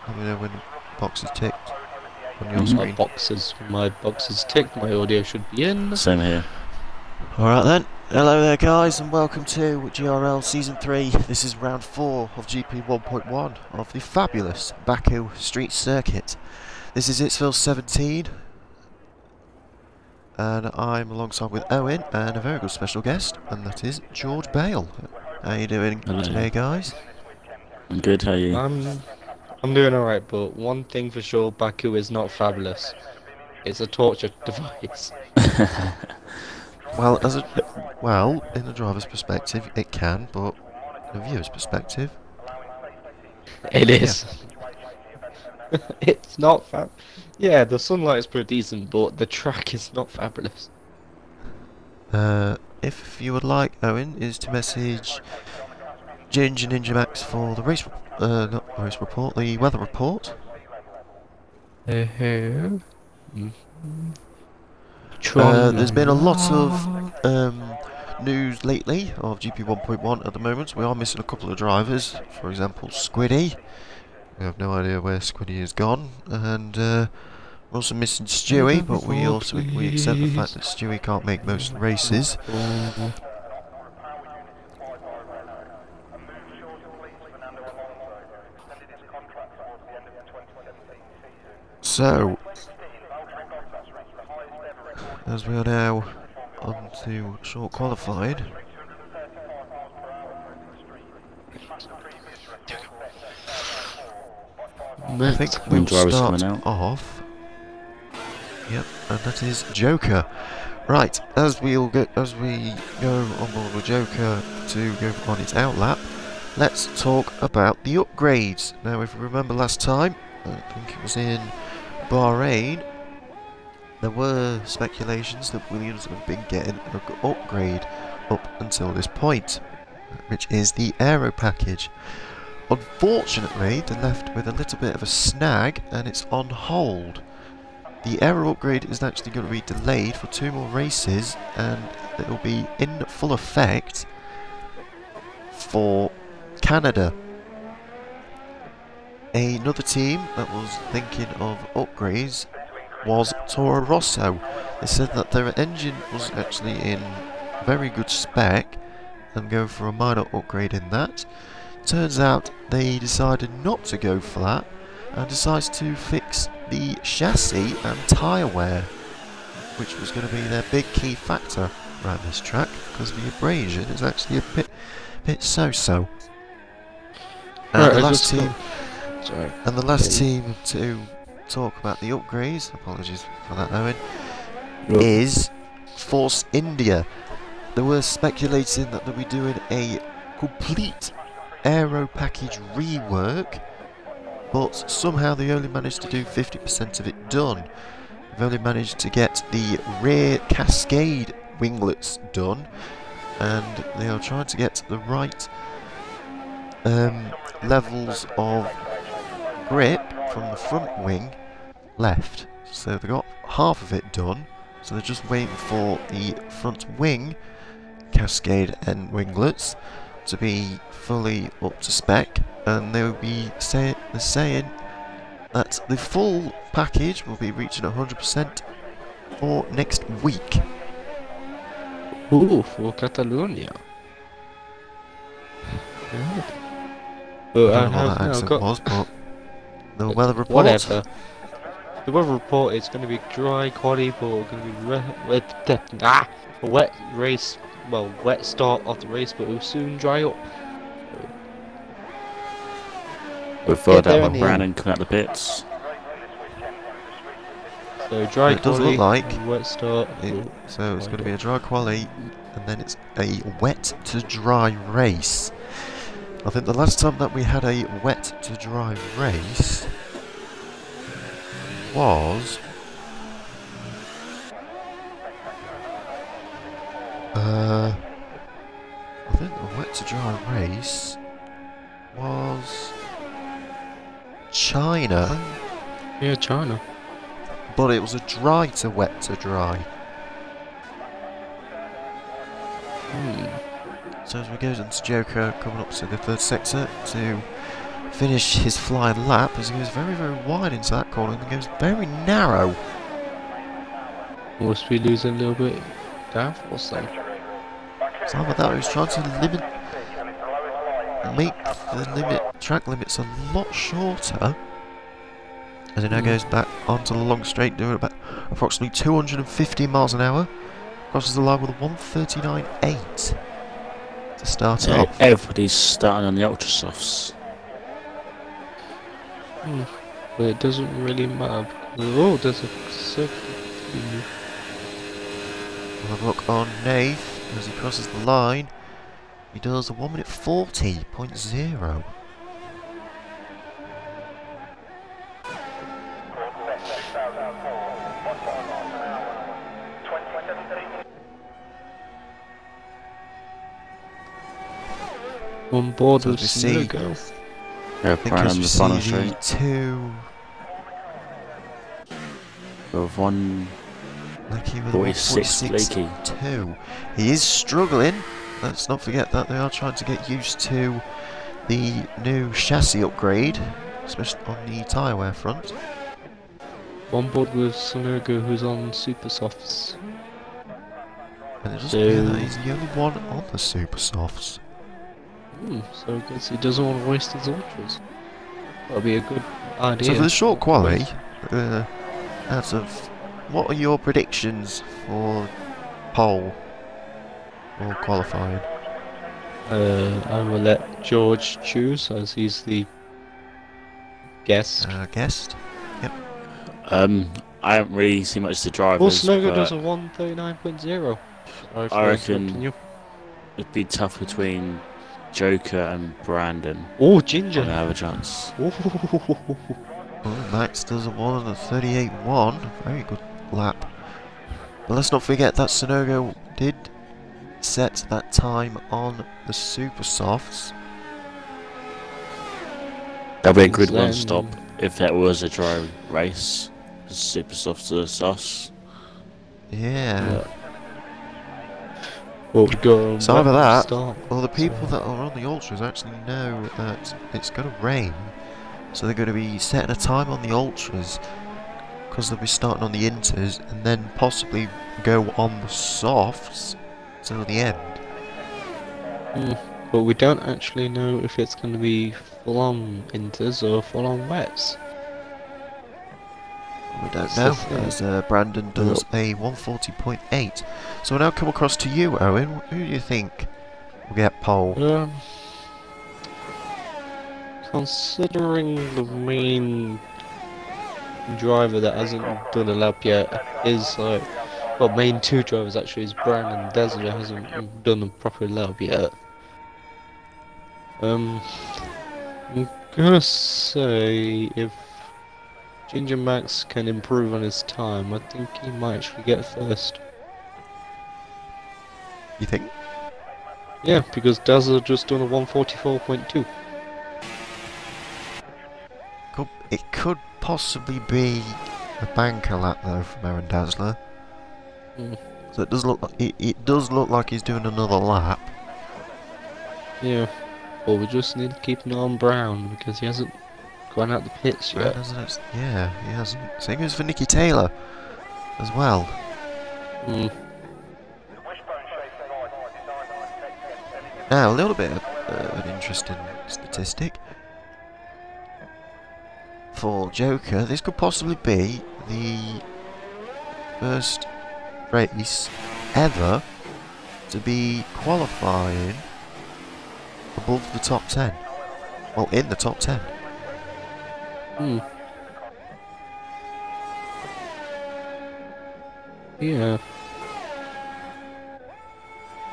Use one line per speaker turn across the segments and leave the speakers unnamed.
Let me know when the box is ticked on your screen.
My box is ticked. My audio should be in.
Same here.
Alright then, hello there guys and welcome to GRL Season 3. This is round 4 of GP1.1 of the fabulous Baku Street Circuit. This is Itsville 17 and I'm alongside with Owen and a very good special guest, and that is George Bale. How you doing today guys?
I'm good, how are you?
I'm doing alright, but one thing for sure, Baku is not fabulous. It's a torture device.
Well, in the driver's perspective, it can, but in the viewer's perspective,
It is. Yeah. It's not fab. Yeah, the sunlight is pretty decent, but the track is not fabulous.
If you would like, Owen, is to message Ginger Ninja Max for the race, not the race report, the weather report.
There's
been a lot of news lately of GP1.1 at the moment. We are missing a couple of drivers, for example Squiddy. We have no idea where Squiddy has gone, and we're also missing Stewie, but we accept the fact that Stewie can't make most races. So, as we are now on to short qualified, I think we'll start off. Yep, and that is Joker. Right, as we go on board with Joker to go on its outlap, let's talk about the upgrades. Now, if you remember last time, I think it was in Bahrain, there were speculations that Williams have been getting an upgrade up until this point, which is the aero package. Unfortunately, they're left with a little bit of a snag, and it's on hold. The aero upgrade is actually going to be delayed for 2 more races, and it will be in full effect for Canada. Another team that was thinking of upgrades was Toro Rosso. They said that their engine was actually in very good spec and go for a minor upgrade in that. Turns out they decided not to go for that and decides to fix the chassis and tyre wear, which was going to be their big key factor around this track, because the abrasion is actually a bit so-so. And the last team to talk about the upgrades, apologies for that Owen, is Force India. They were speculating that they'll be doing a complete aero package rework, but somehow they only managed to do 50% of it done. They've only managed to get the rear cascade winglets done, and they are trying to get the right levels of grip from the front wing left. So they got half of it done, so they're just waiting for the front wing cascade and winglets to be fully up to spec, and they'll be saying that the full package will be reaching 100% for next week.
Ooh, for Catalonia. Yeah.
I don't know what that accent was, but the weather report.
Whatever. The weather report is going to be dry, quality, but going to be wet race. Well, wet start of the race, but it will soon dry up.
We've followed out by Brandon coming out the pits.
So dry
it does look like
wet start.
So it's going to be a dry quali, and then it's a wet to dry race. I think the last time that we had a wet to dry race was I think the wet to dry race was China.
Yeah, China.
But it was a dry to wet to dry. So as we go into Joker, coming up to the third sector to finish his flying lap as he goes very, very wide into that corner and goes very narrow.
Must be losing a little bit downforce though.
So how about that? He's trying to make the track limits a lot shorter. As he now goes back onto the long straight, doing about approximately 250 miles an hour. Crosses the line with a 139.8 to start off.
Everybody's starting on the ultra softs.
But it doesn't really matter. Oh, there's a circuit.
We'll have a look on Nath as he crosses the line. He does a 1 minute 40.0.
On board
So
with
we see,
Snogo.
Yeah,
I think
right
as
on
we
the final
see the
straight.
two,
With one
Leakey with
46 Leakey.
146.2. He is struggling. Let's not forget that they are trying to get used to the new chassis upgrade, especially on the tyre wear front.
On board with Snogo, who's on super softs.
And it doesn't appear that he's the only one on the super softs.
So I guess he doesn't want to waste his ultras. That'll be a good idea.
So for the short quali, out of what are your predictions for pole or qualifying?
I will let George choose as he's the guest.
Guest? Yep.
I haven't really seen much of the drivers.
Well, Snogo
but
does a 139.0.
I reckon it'd be tough between Joker and Brandon.
Oh,
I
Ginger!
have a chance.
Oh, Max does a 1:38.1. Very good lap. But let's not forget that Sonogo did set that time on the super softs.
That'd be a good one stop if that was a dry race. Super soft to the sauce.
Yeah.
Well, we go
So over that,
start.
well, the people that are on the ultras actually know that it's going to rain, so they're going to be setting a time on the ultras because they'll be starting on the inters and then possibly go on the softs till the end.
But we don't actually know if it's going to be full-on inters or full-on wets.
We don't know, as Brandon does a 140.8. So we'll now come across to you, Owen. Who do you think will get pole?
Considering the main driver that hasn't done a lap yet is well, main two drivers actually is Brandon and Desiree hasn't done a proper lap yet. I'm gonna say if Ginger Max can improve on his time, I think he might actually get first.
You think?
Yeah, because Dazzler just done a 144.2.
It could possibly be a banker lap though from Aaron Dazzler. So it does look like it does look like he's doing another lap.
Yeah. Well, we just need to keep an eye on Brown because he hasn't gone out the pits yet.
Yeah, he hasn't. Same goes for Nicky Taylor as well. Now, a little bit of an interesting statistic. For Joker, this could possibly be the first race ever to be qualifying above the top 10. Well, in the top 10.
Yeah.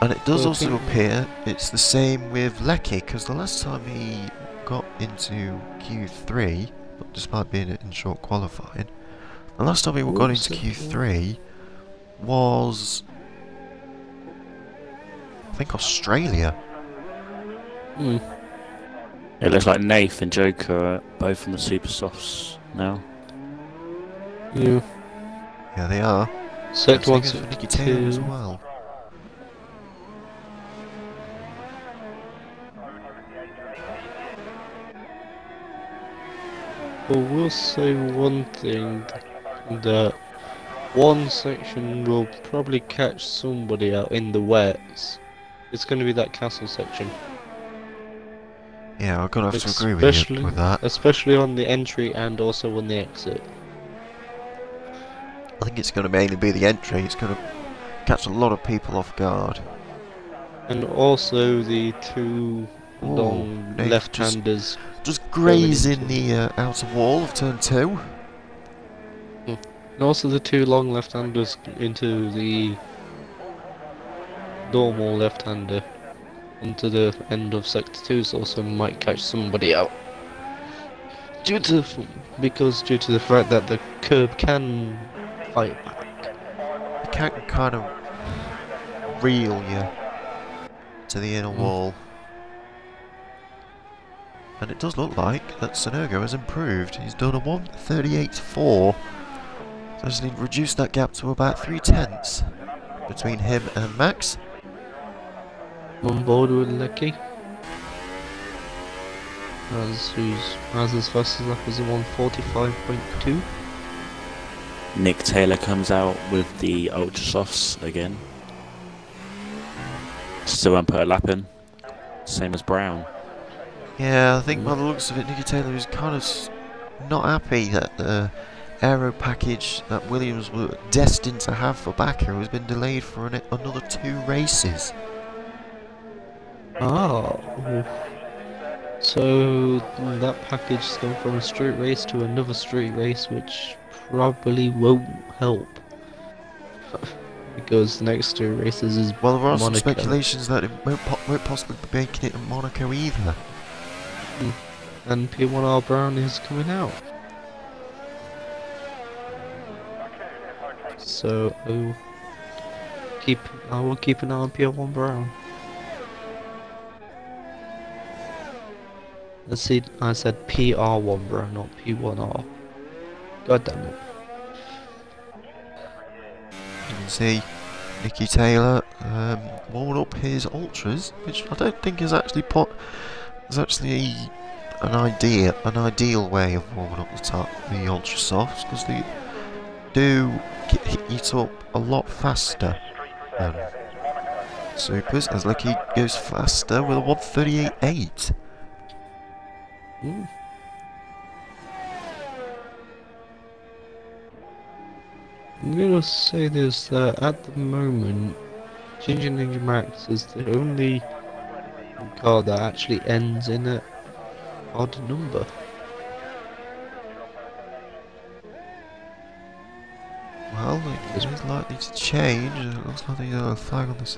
And it does also appear it's the same with Lecky, because the last time he got into Q3, despite being in short qualifying, the last time he got into Q3 was, I think, Australia.
It looks like Nath and Joker are both on the super softs now.
Yeah.
Yeah, they are.
Set one
for Nicky Taylor as well.
But we'll say one thing, that one section will probably catch somebody out in the wets. It's going to be that castle section.
Yeah, I'm gonna have to agree with you with that.
Especially on the entry and also on the exit.
I think it's gonna mainly be the entry. It's gonna catch a lot of people off guard.
And also the two long
they've
left-handers.
Just grazing the outer wall of turn 2.
And also the two long left-handers into the normal left-hander. Onto the end of sector 2, so also might catch somebody out. Because due to the fact that the curb can fight back.
It can kind of reel you to the inner wall. And it does look like that Sonergo has improved. He's done a 1:38.4. So he's reduced that gap to about 3/10 between him and Max.
On board with Lecky. Who's as fast as lap as a 1:45.2.
Nick Taylor comes out with the ultra softs again. Still won't put a lap in. Same as Brown.
Yeah, I think by the looks of it, Nicky Taylor is kind of not happy that the aero package that Williams were destined to have for Baku has been delayed for another 2 races.
Oh. So that package has gone from a street race to another street race, which probably won't help. Because the next 2 races is
Well, there are
Monaco.
some speculations that it won't possibly be making it in Monaco either.
And P1R Brown is coming out. So I will keep an eye on P1 Brown. Let's see, I said PR1 Brown, not P1R. God damn it.
You can see Nicky Taylor warming up his ultras, which I don't think is actually an ideal way of warming up the ultra softs, because they do heat up a lot faster than supers, as Lecky goes faster with a 1:38.8.
I'm gonna say this, that at the moment, Ginger Ninja Max is the only car that actually ends in an odd number.
Well, it is likely to change. It looks like there's a flag on this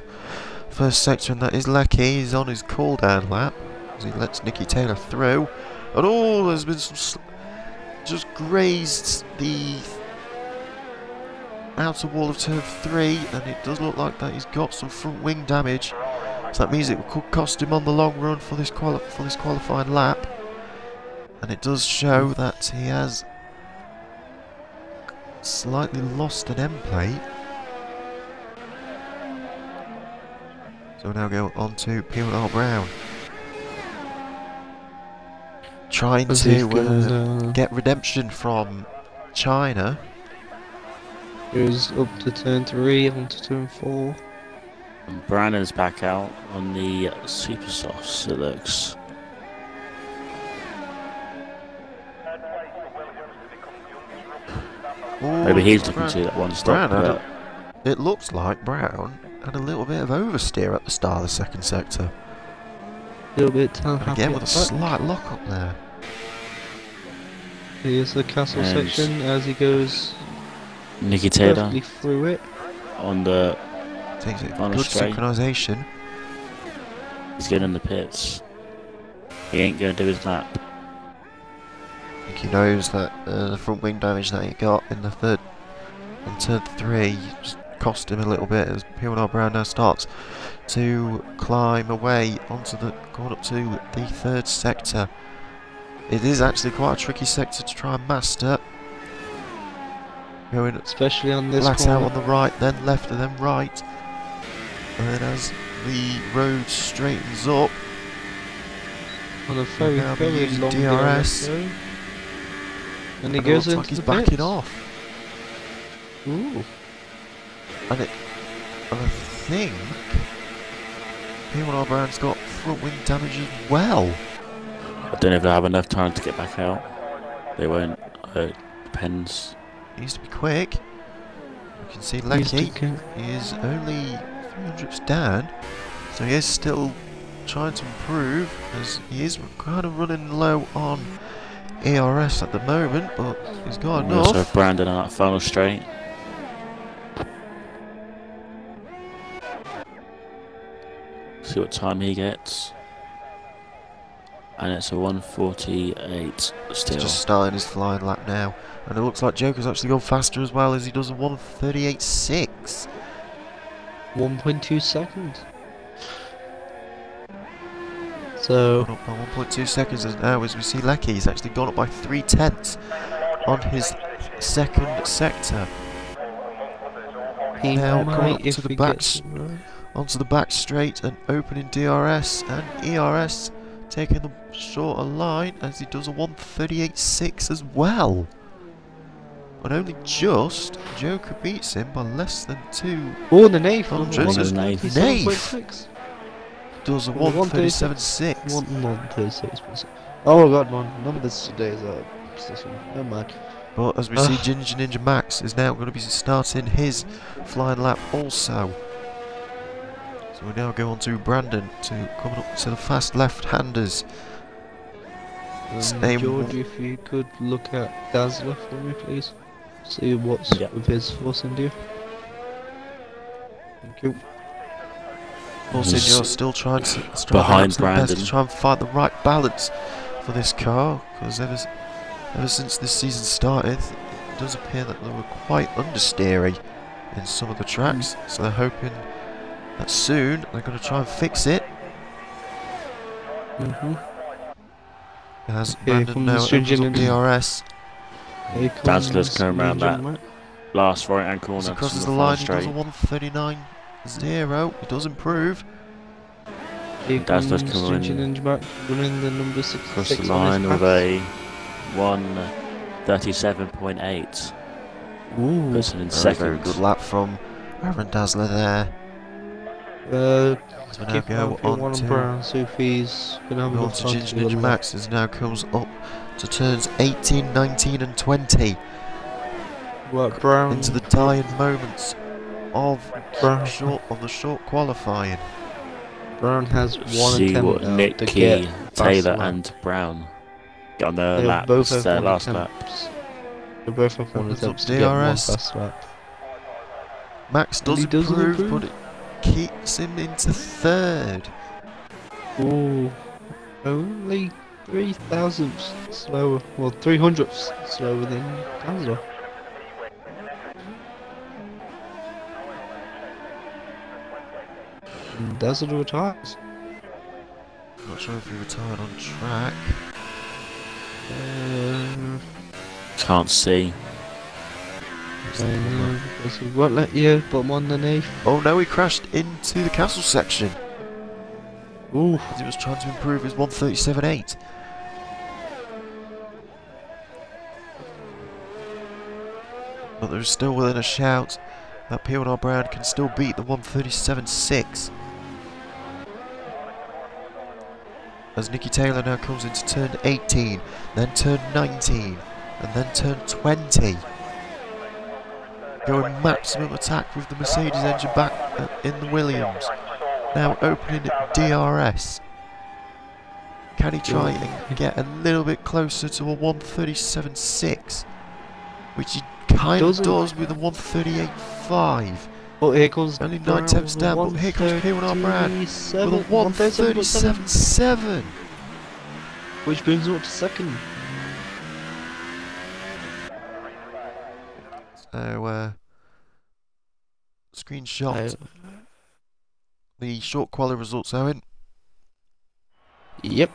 first sector, and that is Lecky. He's on his cool-down lap as he lets Nicky Taylor through. And oh, there's been some just grazed the outer wall of turn 3, and it does look like that he's got some front wing damage. So that means it could cost him on the long run for this qualifying lap. And it does show that he has slightly lost an end plate. So we'll now go on to P1R Brown. Trying to get redemption from China.
Goes up to turn 3, onto turn 4.
And Brandon's back out on the super softs, it looks.
Ooh,
Maybe he's looking to that one stop.
It looks like Brown had a little bit of oversteer at the start of the second sector.
A little bit
Again with a slight lock up there.
Here's the castle section as he goes
Nicky Taylor
through it.
On the
takes it good synchronisation.
He's getting in the pits. He ain't gonna do his lap.
I think he knows that the front wing damage that he got in the third on turn 3 just cost him a little bit as P1R Brown now starts to climb away onto going up to the third sector. It is actually quite a tricky sector to try and master. Going
especially on this
flat out on the right, then left and then right. And then as the road straightens up,
on a very long
DRS.
And he
and it
goes
looks
into
like he's
the
backing
pits.
off.
Ooh.
And I think P1R Brown's got front wing damage as well.
I don't know if they have enough time to get back out. They won't. Depends.
He needs to be quick. You can see Lecky is only 300ths down, so he is still trying to improve, as he is kind of running low on ERS at the moment, but he's got
We also
enough.
have Brandon on that final straight. See what time he gets. And it's a 1:48 still.
He's just starting his flying lap now, and it looks like Joker's actually gone faster as well, as he does a 1:38.6.
1.2 seconds. So
Gone up by 1.2 seconds now, as we see Lecky's actually gone up by 3/10 on his second sector.
he
Now coming
might
up
if
to the
he
back,
gets it right.
onto the back straight and opening DRS, and ERS taking the shorter line, as he does a 1:38.6 as well. But only just, Joker beats him by less than 2.
Oh, the Nafe.
Oh, Jesus.
Nafe.
Nafe.
Does a
Well,
1:37.6.
1:36. Oh my god, man. None of this today is a position. Never mind.
But as we see, Ginger Ninja Max is now going to be starting his flying lap also. So we now go on to Brandon, to coming up to the fast left-handers. Same
George, if you could look at Dazzler for me, please. See what's with his Force India. Thank you.
Force
He's
India still trying to
behind
Brandon
Brandon.
to try and find the right balance for this car, because ever since this season started, it does appear that they were quite understeery in some of the tracks. So they're hoping that soon they're going to try and fix it. As Brandon now opens up DRS.
Dazzler's coming around that last right hand corner.
As he crosses
to
the
the
line,
final
he does a
straight.
1:39.0. He does improve.
Dazzler's coming
in back, running the number 6
across the line with a 1:37.8.
Ooh.
Puts him in
Very
second.
good lap from Aaron Dazzler there. So we now go on to
Brown, see if he's gonna have enough time
Ginger
to
Ninja Max, as now comes up to turns 18, 19 and 20.
What, Brown?
Into the dying moments of
Brown.
the short qualifying.
Brown has one
See
attempt
what
now to
Nicky,
get
Taylor
lap.
and Brown get on their
They
lap.
both
It's
have
their
one
last
attempt.
lap.
They both have one
Opens
attempt
up
to get one
DRS.
fast lap.
Max does
he doesn't
improve,
improve.
but it keeps him into third.
Ooh, only 3 thousandths slower, well 300ths slower than Dazzler. And Dazzler retires.
Not sure if he retired on track.
Can't see.
Because he won't let you put him on the knee.
Oh no, he crashed into the castle section.
Ooh.
As he was trying to improve his 1:37.8. But there's still within a shout that P1R Brown can still beat the 1:37.6. As Nicky Taylor now comes into turn 18, then turn 19, and then turn 20. Going maximum attack with the Mercedes engine back in the Williams. Now opening DRS. Can he try and get a little bit closer to a 1:37.6? Which he kind of does with a 1:38.5.
But here comes
Only 9 tenths down, but here comes P1R Brown with a 1:37.7.
Which brings him up to second.
So, screenshot the short quali results, Owen.
Yep.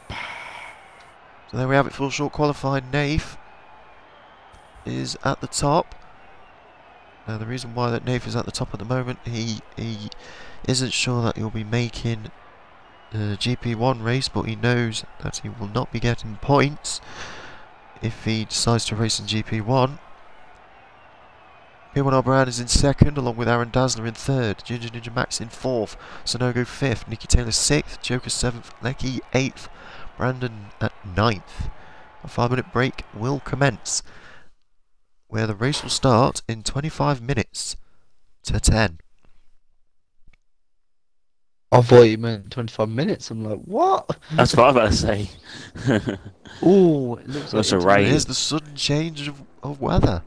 So there we have it for short qualifying. Nafe is at the top. Now the reason why that Nafe is at the top at the moment, he isn't sure that he'll be making the GP1 race, but he knows that he will not be getting points. if he decides to race in GP1. P1 Brown is in second, along with Aaron Dazzler in third, Ginger Ninja Max in fourth, Sonogo fifth, Nicky Taylor sixth, Joker seventh, Lecky eighth, Brandon at ninth. A 5-minute break will commence, where the race will start in 25 minutes to 10.
I thought you meant 25 minutes. I'm like, what?
That's what I was about to say.
Oh, it looks like
That's a
it's
rain.
Here's the sudden change of weather.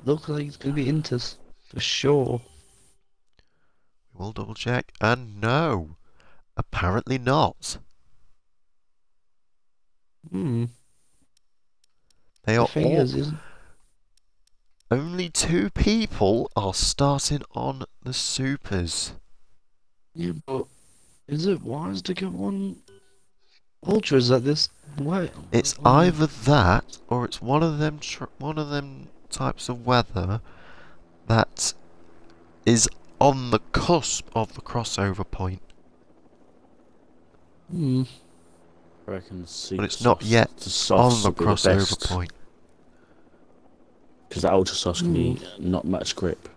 Looks like it's going to be Inters for sure.
We'll double check, and no, apparently not.
Hmm.
They are
The thing
all,
is,
only 2 people are starting on the supers.
yeah, but is it wise to go on ultras at this way?
It's either that, or it's one of them types of weather that is on the cusp of the crossover point.
Hmm.
I reckon
But it's not yet on the crossover point.
Because the ultra softs can be not much grip.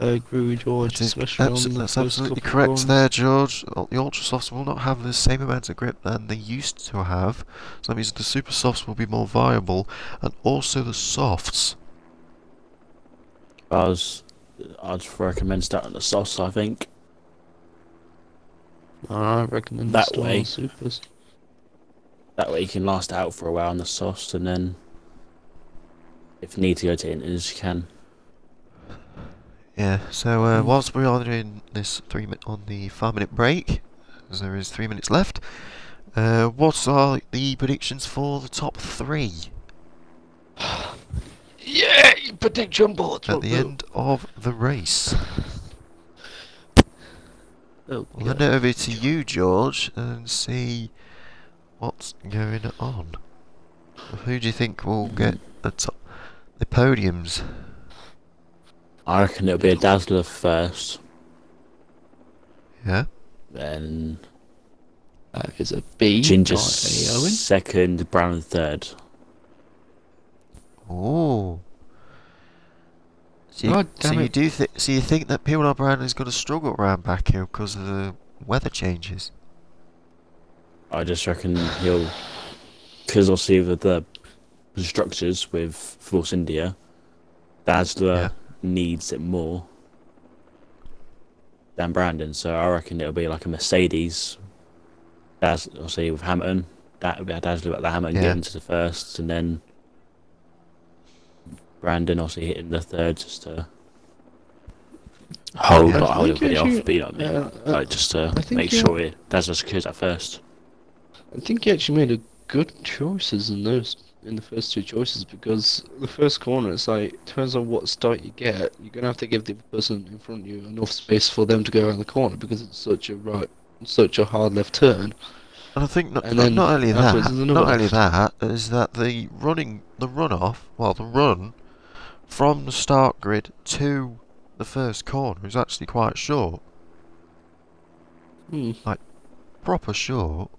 I agree with George, especially on the
That's
first
absolutely
couple
correct
corners.
there, George. The ultra softs will not have the same amount of grip than they used to have, so that means the super softs will be more viable, and also the softs.
I'd recommend starting the softs, I think.
I recommend
That
starting
way.
on supers.
That way you can last out for a while on the softs, and then if you need to go to inters, you can.
Yeah, so whilst we are doing this 5-minute break, as there is 3 minutes left, what are the predictions for the top 3
Yeah, prediction boards.
at the end of the race?
Oh,
I'll hand it over to you, George, and see what's going on. Who do you think will get the podiums?
I reckon it'll be a Dazzler first,
Yeah?
then
That is a B.
Ginger
not a Owen.
second, Brown third.
Oh. So
God damn it.
you think that P1 Brown is going to struggle around back here because of the weather changes?
I just reckon he'll, because obviously with the structures with Force India, Dazzler needs it more than Brandon, so I reckon it'll be like a Mercedes. Obviously with Hamilton, that would be a Dazzler at the Hamilton getting to the first, and then Brandon obviously hitting the third just to hold everybody off, but you know what I mean? Like just to make sure Dazzler secures at first.
I think he actually made a good choices in the first 2 choices, because the first corner, it's like, it depends on what start you get, you're gonna have to give the person in front of you enough space for them to go around the corner, because it's such a hard left turn.
And I think not
And then
only
afterwards
that,
there's another
is that the run from the start grid to the first corner is actually quite short. Like, proper short.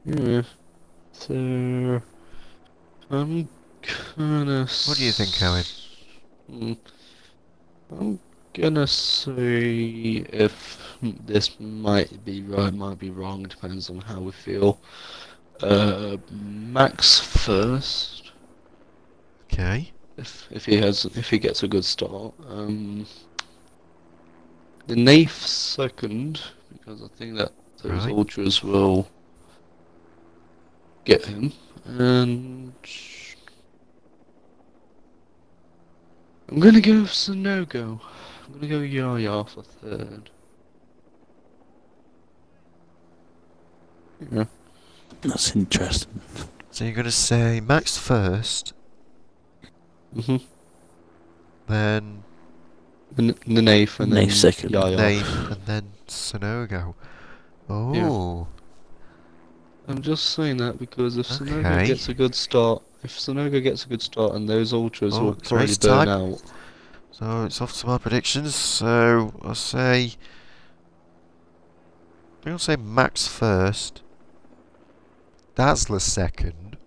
Yeah. So I'm gonna.
What do you think, Owen?
I'm gonna say if this might be right, might be wrong, depends on how we feel. Max first.
Okay.
If he gets a good start. The Nath second, because I think that those ultras will get him, and I'm gonna go Sonogo. I'm gonna go Yaya for third. Yeah.
That's interesting.
So you're gonna say Max first, then
The Nath and then
second.
Yaya.
Nath, and then Sonogo. Oh.
Yeah. I'm just saying that because if Sonogo gets a good start, and those ultras will
it's
probably
race
burn
time.
out.
So it's off to my predictions. So I'll say Max first, Dazzler second.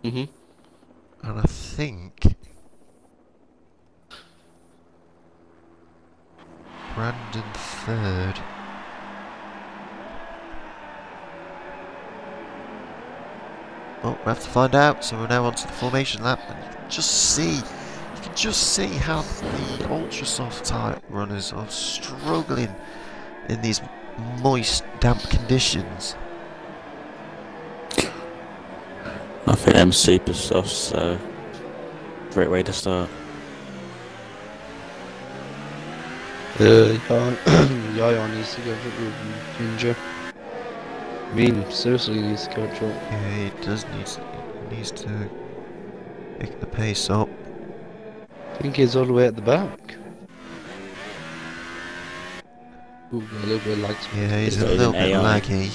Mhm.
And I think Brandon third. Well, we have to find out, so we're now onto the formation lap, and you can just see how the ultra soft type runners are struggling in these moist, damp conditions.
I think I'm super soft, so great way to start.
Yaya needs to go with Ginger. I mean, seriously needs to catch up.
Yeah, he does needs to pick the pace up.
I think he's all the way at the back. Ooh, a little bit of lag.
Yeah, he's
Is
a
that
little
an
bit
AI?
laggy.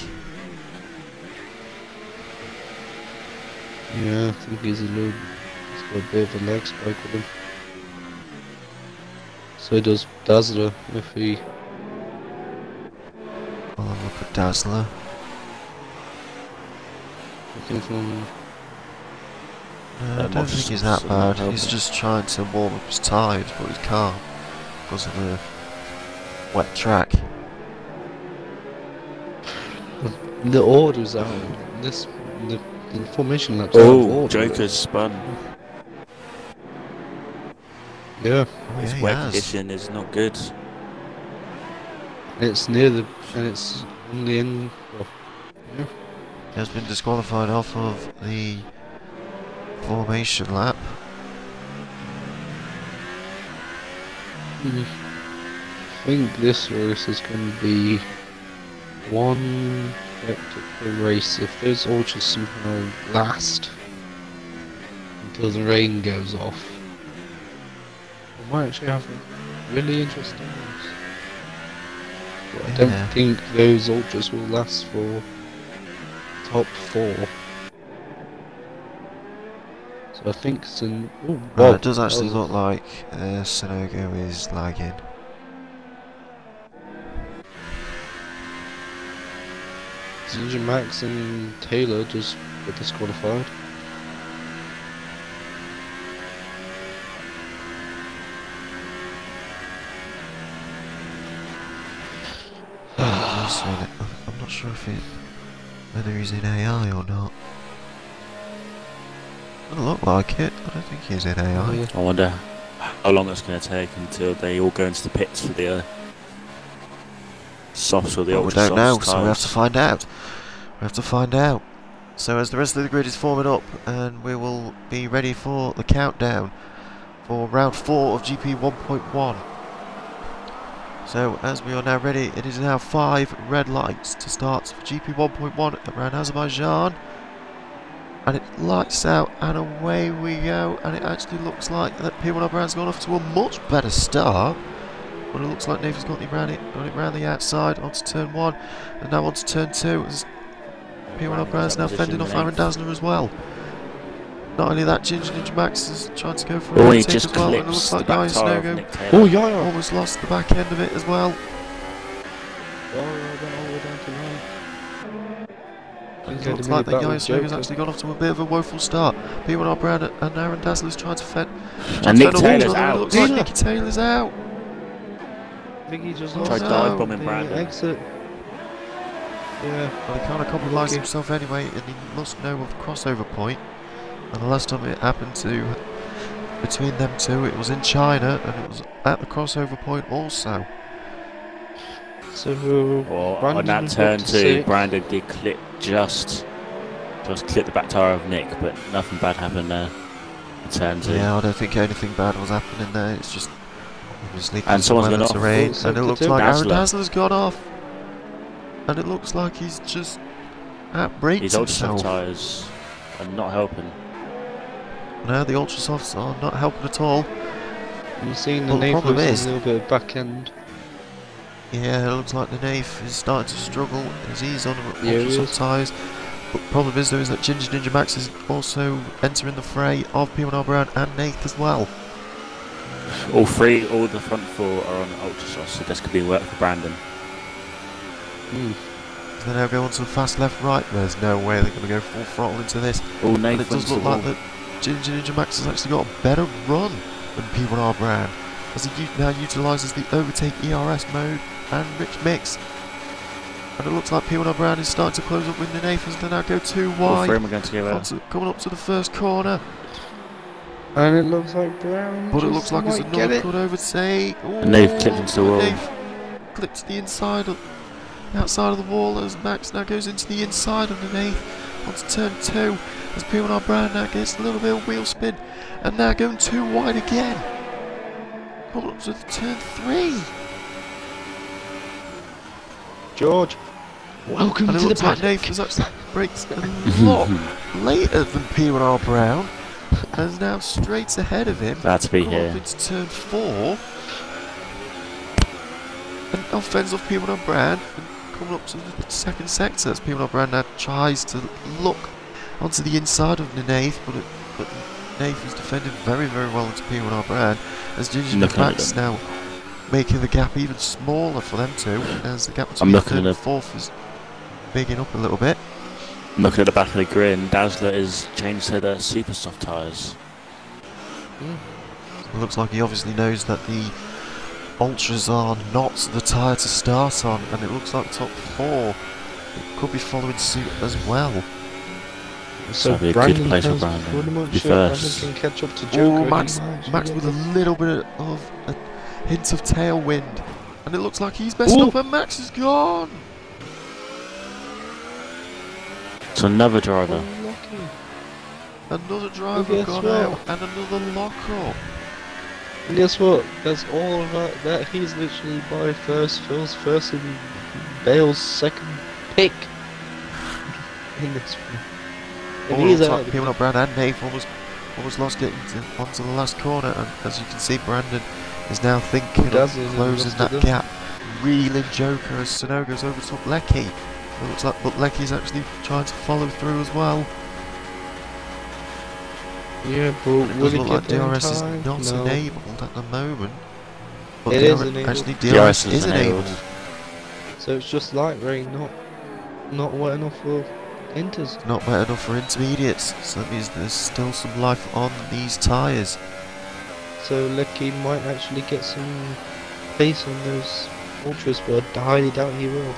Yeah, I think he's got a bit of a lag spike with him. So does Dazzler if he...
Well, look at Dazzler.
looking from...
I don't think he's that bad. He's just trying to warm up his tyres, but he can't because of the wet track.
The orders out. The formation lap's out of
Oh,
order.
Joker's spun.
Yeah,
Oh,
His
yeah, he
wet
has.
condition is not good.
it's near the... and it's on the end... well, yeah.
He has been disqualified off of the formation lap.
I think this race is going to be one hectic race. If those ultras somehow last until the rain goes off, we might actually have a really interesting race. But I
Yeah.
don't think those ultras will last for top 4. So I think it's an... oh,
Well,
wow,
it does
that
actually
was-
look like Sonogo is lagging.
Ginger Max and Taylor just got disqualified.
Just a minute, I'm not sure if whether he's in AI or not. Doesn't look like it. I don't think he's in AI.
Oh, yeah.
I wonder how long it's going to take until they all go into the pits for the softs or the
But we
ultra
don't know,
softs
so we have to
tyres.
find out. We have to find out. So as the rest of the grid is forming up, and we will be ready for the countdown for round 4 of GP 1.1. So as we are now ready, it is now 5 red lights to start for GP 1.1 around Azerbaijan. And it lights out and away we go, and it actually looks like that P1 Brand's gone off to a much better start. But it looks like Nathan's got it round the outside onto turn 1, and now onto turn 2 as P1 Brand's now fending off Aaron Dazzler as well. Not only that, Ginger Max is trying to go for a
Oh, he
overtake
just
as well, and it
clips
looks
the
like
back
Yaya
tyre of
Snogo
Nick Taylor.
Oh, yeah, yeah.
almost lost the back end of it as well. It looks like that Yaya Snogo's actually gone off to a bit of a woeful start. P1 Brand and Aaron Dazzler's trying to fend.
And Nick
Taylor's
Taylor's
It
out.
looks like Nicky Taylor's out.
I think he just
Oh,
lost
Tried
no.
dive bombing
the
Brandon.
exit. Yeah.
Well, he can't compromise
Okay.
himself anyway, and he must know of the crossover point. And the last time it happened between them two, it was in China, and it was at the crossover point also.
So
Or on
Brandon
that
was
turn
up to
2,
six.
Brandon did clip just clip the back tyre of Nick, but nothing bad happened there. Turn 2.
Yeah, I don't think anything bad was happening there. It's just obviously
And someone's
weather
gone off.
terrain,
Oh,
and it looks
sector
like
two.
Aaron
Dazzler.
Dazzler's gone off, and it looks like he's just outbraked
These ultra soft
himself.
tyres are not helping.
No, the ultra softs are not helping at all.
I'm seeing the
Well, the
name
problem
losing
is-
a little bit of back end.
Yeah, it looks like the Nath is starting to struggle as he's on
Yeah, he
ultra soft
is.
tyres. But the problem is though is that Ginger Ninja Max is also entering the fray of P1 Brown and Nath as well.
All the front 4 are on ultra softs, so this could be work for Brandon.
They now go onto the fast left-right. There's no way they're going to go full throttle into this.
Oh,
And it does look like that Ginger Ninja Max has actually got a better run than P1R Brand, as he now utilises the overtake ERS mode and rich mix. And it looks like P1R Brand is starting to close up with the Nathan as they now go too wide. Coming up to the first corner.
And it looks like Brown.
But it looks like it's another good overtake. Ooh,
And they've clipped into the wall.
They've clipped to the inside of the outside of the wall as Max now goes into the inside underneath onto turn 2 as P1R Brand now gets a little bit of wheel spin and now going too wide again. Coming up to turn 3.
George, welcome
And it
to the
looks like
paddock.
Nathan's actually brakes a lot later than P1R Brown and is now straight ahead of him.
Glad to be
Coming
here.
up into turn 4. And now fends off P1R Brand and coming up to the second sector as P1R Brand now tries to look onto the inside of Nath, but Nath is defended very, very well into P1R Brand as Ginger Max now making the gap even smaller for them two, as the gap between third and fourth is bigging up a little bit.
I'm looking at the back of the grid, and Dazzler is changed to the super soft tyres.
It looks like he obviously knows that the Ultras are not the tyre to start on, and it looks like top 4 could be following suit as well.
So
be a
Brandon
good place for
has
Brandon.
pretty much
Be first.
Brandon can catch up to Joker.
Max with a little bit of a hint of tailwind, and it looks like he's messed up, and Max is gone.
It's another driver.
Another driver gone out, and another lock-up.
And guess what? That's all of that. He's literally by first, Phil's first, and Bale's second pick in this one. And he's out.
P1R Brand and Nave almost lost it onto the last corner, and as you can see, Brandon is now thinking of closing that gap. Reeling Joker as Sano goes over top Lecky. It looks like, but Lecky's actually trying to follow through as well.
Yeah, but
it
will
does
he
look
get
like
there in
DRS is
time?
not
No.
enabled at the moment. But
It is enabled.
actually, DRS is
enabled.
enabled.
So it's just light rain, not wet enough for inters.
Not wet enough for intermediates, so that means there's still some life on these tyres.
So Lecky might actually get some pace on those ultras, but I highly doubt he will.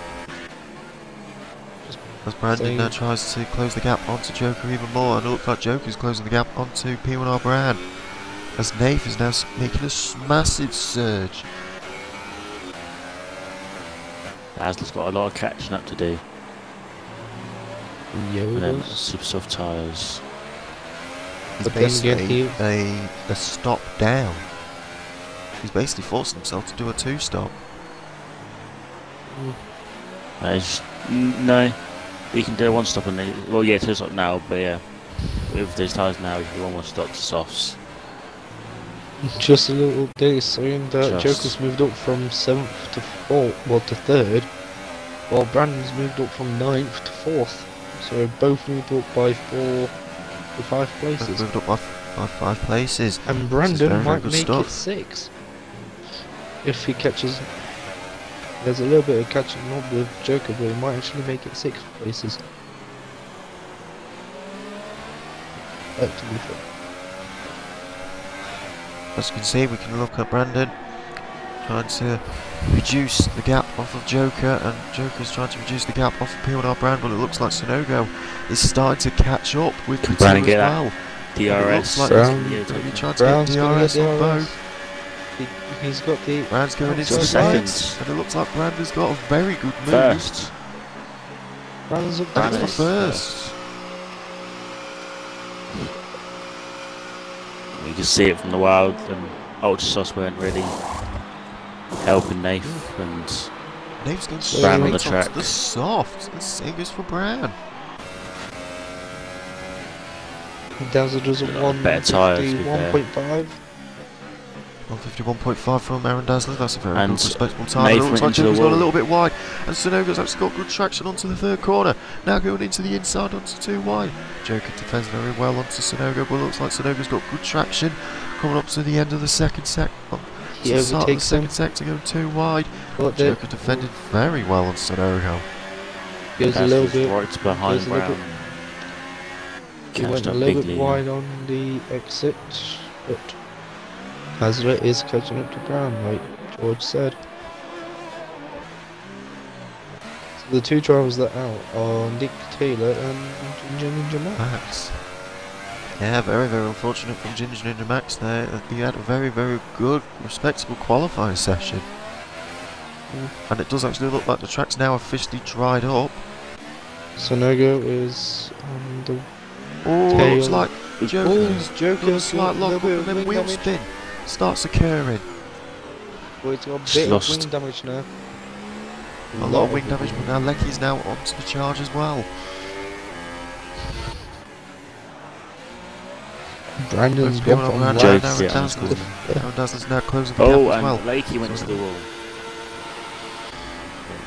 As Brandon now tries to close the gap onto Joker even more, and it looks like Joker's closing the gap onto P1R Brand. As Nath is now making a massive surge.
Dazzler's got a lot of catching up to do. And then super soft tyres.
It's
But then again,
basically a stop down. He's basically forced himself to do a 2-stop.
No, you can do a 1-stop and then, well, yeah, 2-stop now, but yeah, with these tyres now, you can do 1-stop to softs.
Just a little update saying that Joker's moved up from 7th to 4th, well to 3rd, while Brandon's moved up from 9th to 4th. So both moved up by 4 to 5 places.
Both moved up by 5 places.
And Brandon might make
stuff.
it 6 if he catches. There's a little bit of catching up with Joker, but he might actually make it 6 places.
As you can see, we can look at Brandon trying to reduce the gap off of Joker, and Joker's trying to reduce the gap off of P1R Brand, but it looks like Sonogo is starting to catch up with the two as well.
DRS.
Like he's trying to get DRS on both.
He's got the...
Brand's going into the
seconds,
and it looks like Brandon's got a very good move.
First.
Brandon's up
That's the first.
You can see it from the wild, and Ultra Sauce weren't really helping Nath, and
Nath's going
Brand on the
straight onto
track.
the soft. The same goes for Brand.
Dazzler does a
better tyres, to be
1.5.
151.5 from Aaron Dazzler, that's a very
And
good respectable time. It
Nathan
looks like
into the
Joker's got a
wall.
little bit wide, and Sonogo's actually got good traction onto the third corner. Now going into the inside onto 2 wide. Joker defends very well onto Sonogo, but it looks like Sonogo's got good traction coming up to the end of the second sector.
He overtakes him.
Second sector going 2 wide.
But
Joker defended very well on Sonogo.
Goes a
Dazzler's
little bit.
right behind
goes a little
Brown.
He went
Catched
a
up
little
bigly.
bit wide on the exit, but Dazzler is catching up to Brown, like George said. So the two drivers that are out are Nick Taylor and Ginger Ninja Max.
Max. Yeah, very, very unfortunate from Ginger Ninja Max there. He had a very, very good, respectable qualifying session. And it does actually look like the track's now officially dried up.
Sonogo is on the
Oh,
tail.
looks like Joker's
Joker's
got a slight
got a
lock up
little
and
bit
then
of
wheel
wing
spin starts occurring.
Well, it's got a
Just
bit
lost.
of wing damage now.
A lot of wing damage, but now Lecky's now onto the charge as well.
Brandon's
Both people
got
on around
on
now,
Joke's
wide.
the
Aaron
uncle.
Dazzler's now closing the gap
Oh,
as
and
well.
Lakey went to the wall.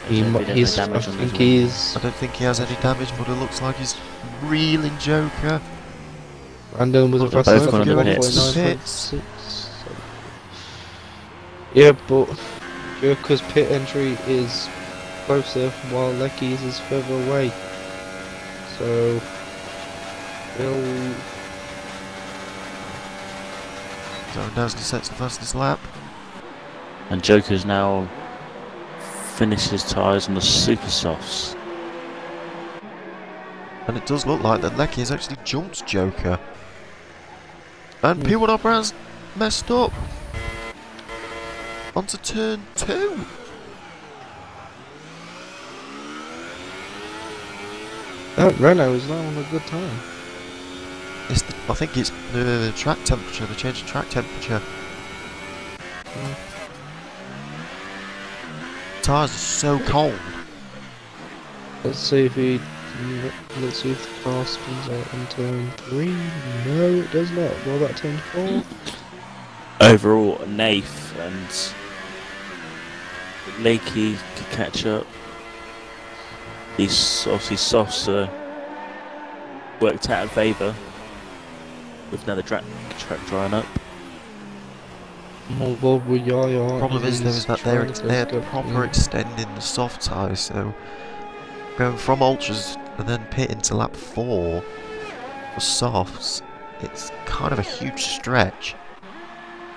He's, I think he's.
I don't think he has any damage, but it looks like he's reeling Joker.
Brandon was a
They're
fast
both
lap
on
of
the
1.9.6. Yeah, but Joker's pit entry is closer while Lecky's is further away. So,
So Dazzler sets the fastest lap.
And Joker's now finished his tyres on the super softs.
And it does look like that Lecky has actually jumped Joker. And P1 Brown's messed up. Onto turn 2.
that Renault is now on a good time.
I think it's the track temperature, the change in track temperature. Tyres are so cold.
Let's see if the car spins out on turn 3. No, it does not. What about turn 4?
Overall, Nath and Lakey could catch up. These obviously softs are worked out in favour with now the track drying up.
Oh, well, we are.
Problem is though is that they're proper extending the soft tyres, so going from ultras and then pitting to lap 4 for softs, it's kind of a huge stretch.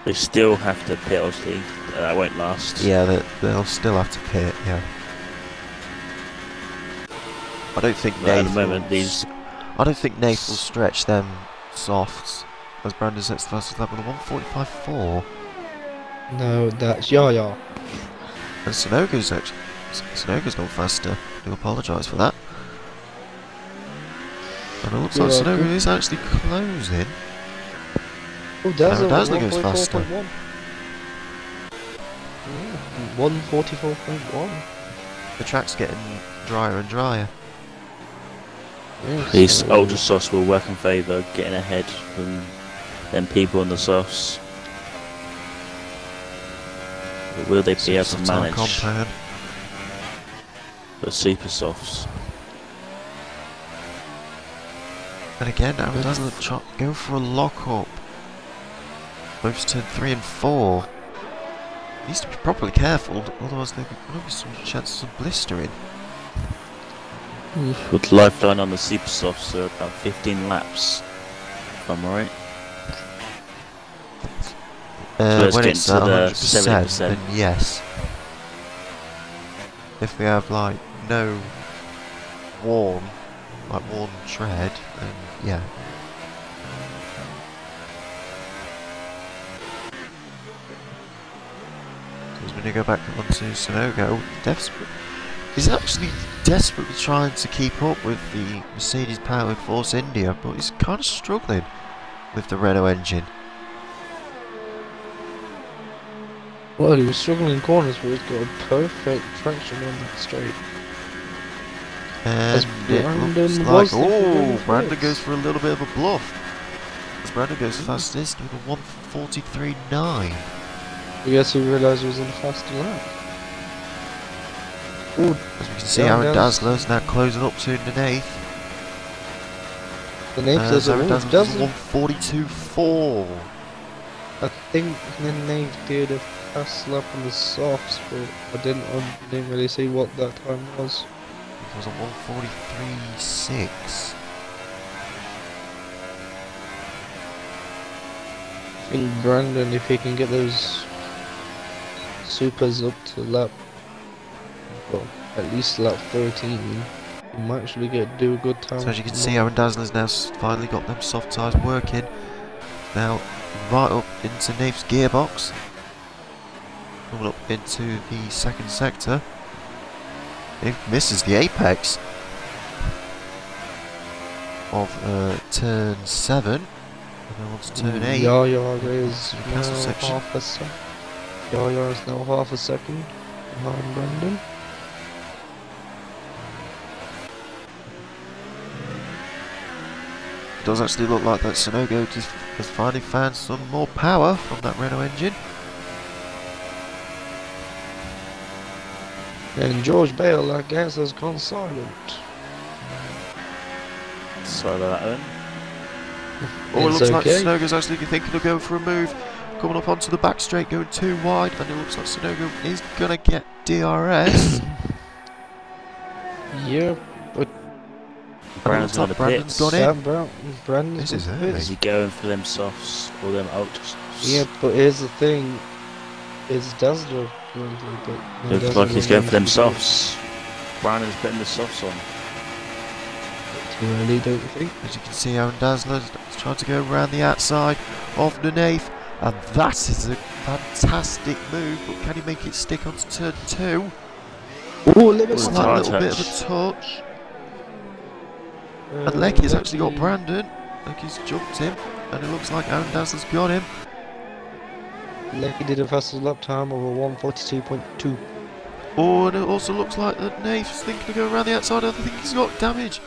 They still have to pit, obviously. That won't last.
Yeah, they'll still have to pit. Yeah. I don't think
But at
Nath
the moment,
I don't think Nath will stretch them softs as Brandon sets the fastest lap with a 1:45.4.
No, that's Yaya.
And Sonogo's gone faster. I do apologise for that. And it looks like
Yeah,
Sonogo
good.
is actually closing.
Oh, Dazzler,
Dazzler goes faster.
1:44.1.
The track's getting drier and drier.
Yes.
these ultra softs will work in favour, getting ahead from them people on the softs. But will they be able to
Soft tyre
manage
compound.
the super softs?
And again, Aaron Dazzler go for a lock-up. Both turn 3 and 4. Needs to be properly careful, otherwise there could be some chances of blistering.
With lifeline on the super softs, so about 15 laps, if I'm right. let's
When
get
it's
into
at
the
100%,
70%.
then yes. If we have like no worn tread, then yeah. So as we go back onto Sonogo, he's actually desperately trying to keep up with the Mercedes-powered Force India, but he's kind of struggling with the Renault engine.
Well, he was struggling in corners, but he's got a perfect traction on the straight.
And it looks like, oh, Brandon goes for a little bit of a bluff. As Brandon goes fastest with a 1:43.9.
I guess he realised he was in a faster lap.
As we can see, Aaron Dazzler's now closing up to the 8th.
The name says
Aaron
it
Dazzler's
doesn't.
1:42.4.
I think the name did a fast lap on the softs, but I didn't really see what that time was.
was on 1:43.6.
I think Brandon, if he can get those supers up to lap, well, at least lap 13, he might actually do a good time.
So as you can see, Aaron Dazzler's now finally got them soft tyres working. Now right up into Naif's gearbox. Coming up into the second sector. Naif misses the apex of turn 7. And then on to turn 8.
Yaya is
the
now
castle section.
half a second. Yaya is now half a second behind Brandon.
It does actually look like that Sonogo has finally found some more power from that Renault engine.
And George Bale, I guess, has gone silent.
Sorry about that then.
Oh, it
It's
looks
okay.
like Sonogo's actually thinking of going for a move. Coming up onto the back straight, going too wide, and it looks like Sonogo is going to get DRS.
Yeah, but
Brandon's
Top
on the
Brandon's
pits.
gone in.
Brandon's
This is
got
early.
pits.
Is he going for them softs or them ultra softs?
Yeah, but here's the thing. It's Dazzler. But
Looks like he's going for them softs. Brandon's putting the softs on.
Too early, don't you think?
As you can see, Aaron Dazzler is trying to go around the outside of the Naif, and that is a fantastic move, but can he make it stick onto turn 2?
Oh, a little bit
It's
Ooh,
like a
tire
little bit of
touch.
a touch. And Lecky's actually got Brandon. Lecky's jumped him, and it looks like Aaron Dazzler's got him.
Lecky did a fastest lap time of a 1:42.2.
Oh, and it also looks like that Naif's thinking to go around the outside. I think he's got damage.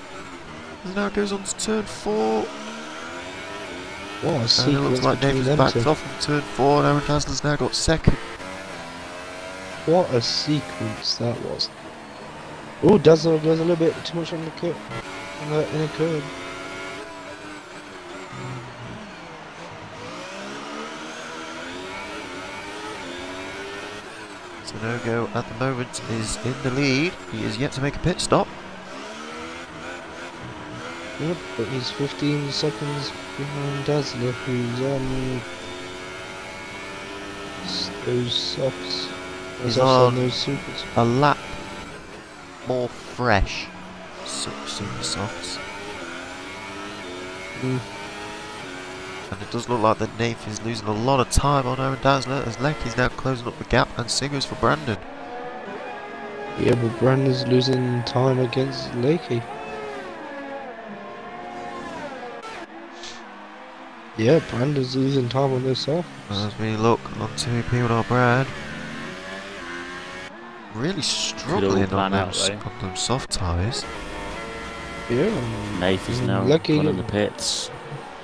And now goes on to turn 4.
What a
And it
sequence
looks like
between
Naif's
them
backed
two.
off of turn 4, and Aaron Dazzler's now got second.
What a sequence that was. Oh, Dazzler goes a little bit too much on the curve. On the inner curve.
Sonogo at the moment is in the lead. He is yet to make a pit stop.
Yep, but he's 15 seconds behind Dazzler, who's on those softs.
He's
also
on
those supers.
a lap more fresh. Super softs. And it does look like that Naif is losing a lot of time on Aaron Dazzler as Lecky's now closing up the gap and Singers for Brandon.
Yeah, but Brandon's losing time against Lakey. Yeah, Brandon's losing time on this off.
As we look onto P1R Brad, really struggling on
plan
them,
out, though.
on them soft tyres.
Yeah.
Nath is now
Lucky-
gone in the pits.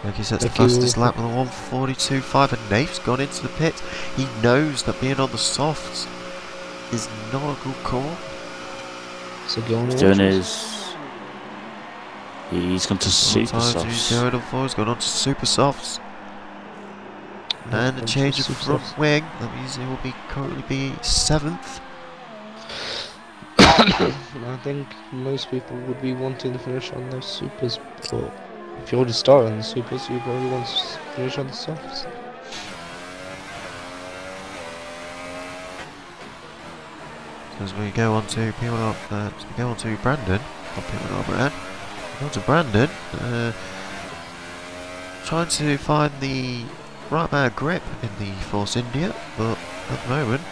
Like he sets the
Lucky will-
fastest lap with a 1:42.5, and Naif's gone into the pit. He knows that being on the softs is not a good call.
So go on
He's doing his. He's gone to super
Sometimes he's
softs.
going on for, he's gone on to super softs. And a change of front wing, that means he will currently be 7th.
I think most people would be wanting to finish on those supers, but if you already started on the supers, you probably want to finish on the softs.
As we go on to Brandon, on to Brandon, trying to find the right amount of grip in the Force India, but at the moment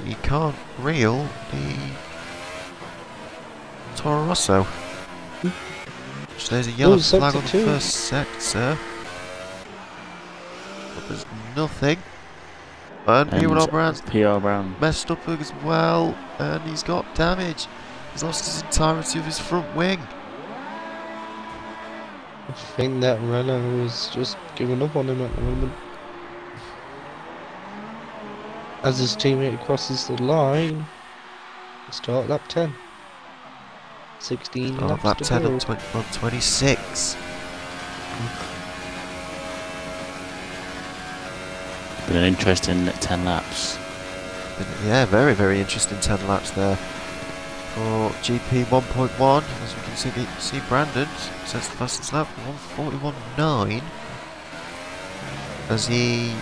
he can't reel the Toro Rosso. So there's a yellow flag on the
sector two.
first sector, but there's nothing. And P1R Brown's
PR Brown.
messed up as well, and he's got damage. He's lost his entirety of his front wing.
I think that Renault is just giving up on him at the moment. As his teammate crosses the line, start lap 10. 16 laps
Lap
to
10
go.
on 26.
Been an interesting 10 laps.
Yeah, very, very interesting 10 laps there. for GP1.1. As we can see Brandon sets the fastest lap, 1:41.9. As he,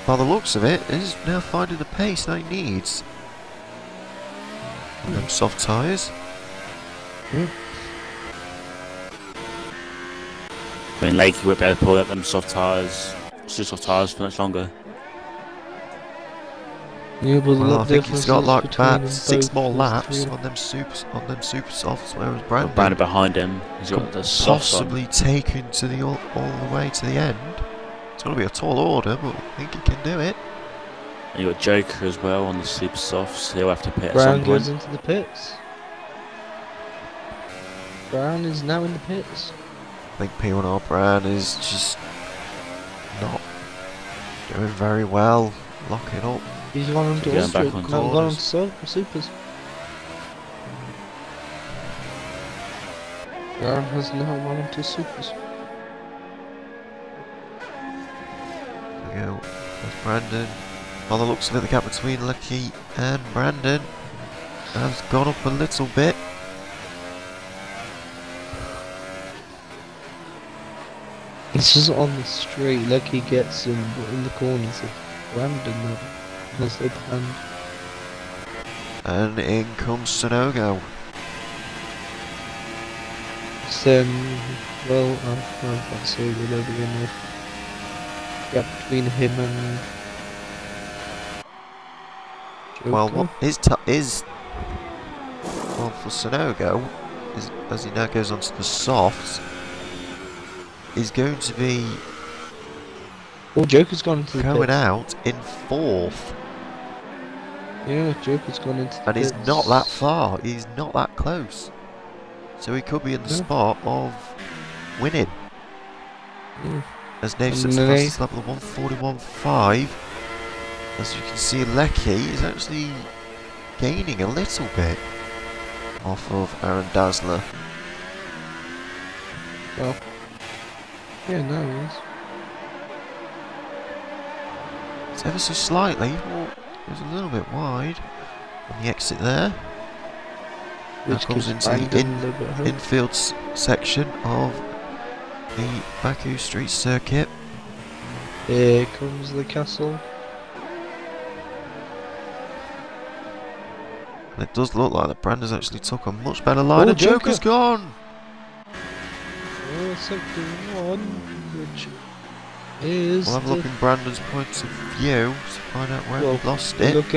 by the looks of it, is now finding the pace that he needs. And them soft tyres.
I mean, Lakey would be able to pull out them soft tyres, soft tyres for much longer.
Yeah, but
Well, I think he's got like about
between
6
both
more
is
laps
3.
on them super softs, whereas
Brandon
Brandon
behind him, he's got the softs on.
possibly taken to the all the way to the end. It's going to be a tall order, but I think he can do it.
And you got Joker as well on the super softs. He'll have to pit at
Brown
some
goes
point.
into the pits. Brown is now in the pits.
I think P1R Brown is just not doing very well, locking up.
He's gone on to
Going back
Austria,
on
no, gone on
corners.
to supers. Brown has now gone on to supers.
There we go. There's Brandon. By the looks of it, the gap between Lucky and Brandon has gone up a little bit.
It's just on the straight, Lucky gets him in the corners of Brandon as they planned.
And in comes Sonogo.
So, well, I'd say we'll begin with gap between him and Joker.
Well, what is well for Sonogo is, as he now goes onto the softs, is going to be
Oh, Joker's gone into the
going
pits.
out in 4th,
Yeah, Joker's gone into the
and he's
pits.
not that far. He's not that close, so he could be in the
Yeah.
spot of winning.
Yeah.
As Nave
And
sets the
Nave-
fastest lap of 1:41.5. As you can see, Lecky is actually gaining a little bit off of Aaron Dazzler.
Well, yeah, no, he is.
It's ever so slightly, well, it was a little bit wide on the exit there. Now
Which
comes
gives
into the
Brandon a little bit of hope.
infield section of the Baku Street Circuit.
Here comes the castle.
And it does look like that Brandon's actually took a much better line.
Oh,
And Joker's
Joker.
gone!
Oh, sector 1, which is
We'll have a look in Brandon's point of view to find out where he lost it.
look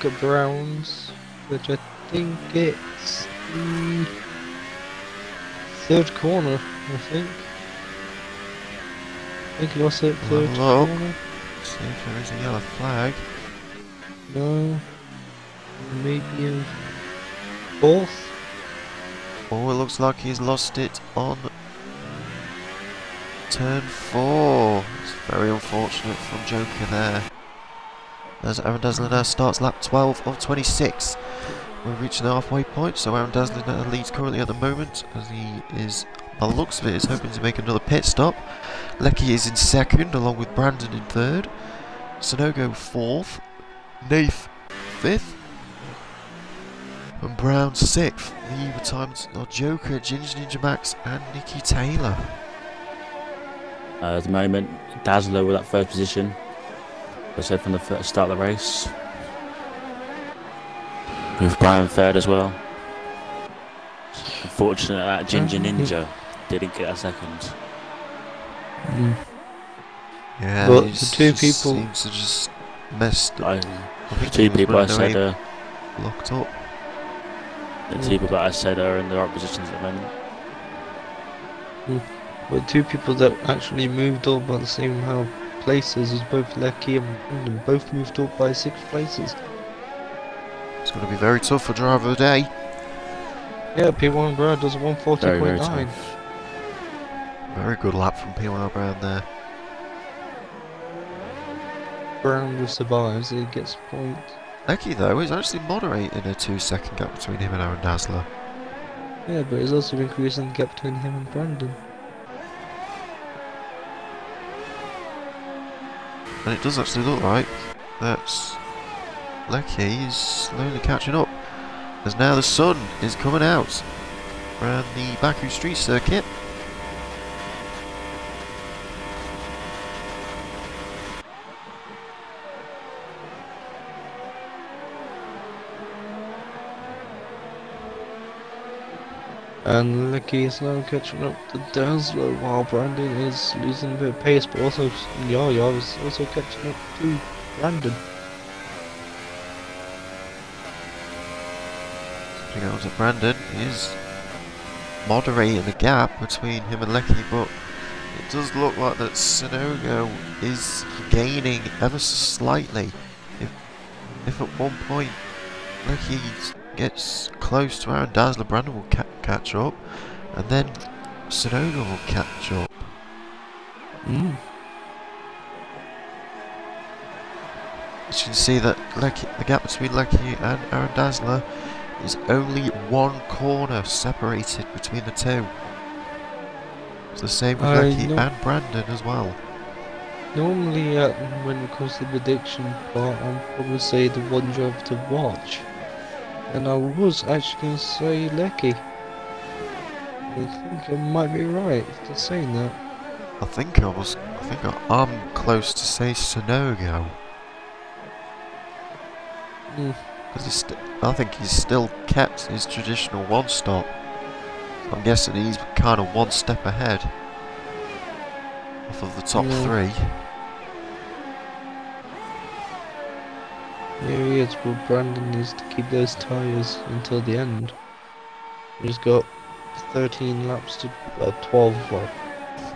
at Brown's, which I think it's the 3rd corner, I think. I think he lost it
We'll
3rd
have a look.
corner.
See if there is a yellow flag.
No. Maybe a 4th.
Oh, it looks like he's lost it on turn 4. It's very unfortunate from Joker there. As Aaron Dazzler now starts lap 12 of 26. We're reaching the halfway point, so Aaron Dazzler now leads currently at the moment, as he is, by the looks of it, is hoping to make another pit stop. Lecky is in 2nd, along with Brandon in 3rd. Sonogo 4th. Nath 5th. And Brown 6th. The retirements are Joker, Ginger Ninja Max, and Nicky Taylor.
At the moment, Dazzler with that 3rd position. As I said from the start of the race. With Brian 3rd as well. Unfortunate that Ginger Ninja didn't get a 2nd.
Yeah,
But
he
the two
just
people-
seems to just messed up. I think
Two
he was
people I
running
said
away locked up.
the two people that I said are in the right positions at the moment.
But 2 people that actually moved up by the same amount of places is both Lecky and Brandon. Both moved up by 6 places.
It's going to be very tough for driver of the day.
Yeah, P1 Brown does
Very, very
140.9.
tough.
Very good lap from P1 Brown there.
Brown just survives, he gets a point.
Lecky though is actually moderating a 2-second gap between him and Aaron Dazzler.
Yeah, but he's also increasing the gap between him and Brandon.
And it does actually look like that Lecky is slowly catching up. as now the sun is coming out around the Baku street circuit.
And Lecky is now catching up to Dazzler while Brandon is losing a bit of pace, but also Yaya is also catching up to Brandon.
Looking out at Brandon is moderating the gap between him and Lecky, but it does look like that Sonogo is gaining ever so slightly. If at one point Lecky gets close to Aaron Dazzler, Brandon will catch up, and then Sonogo will catch up. As you can see that the gap between Lecky and Aaron Dazzler is only one corner separated between the two. It's the same with Lecky and Brandon as well.
Normally, when it comes to the prediction part, I'll probably say the one driver to watch. And I was actually going to say Lecky. I think I might be right for saying that.
I think I'm close to say Sonogo. Because I think he's still kept his traditional one stop. I'm guessing he's kind of one step ahead off of the top three.
Yeah, he is, but Brandon needs to keep those tyres until the end. He's got 13 laps to 12. Well,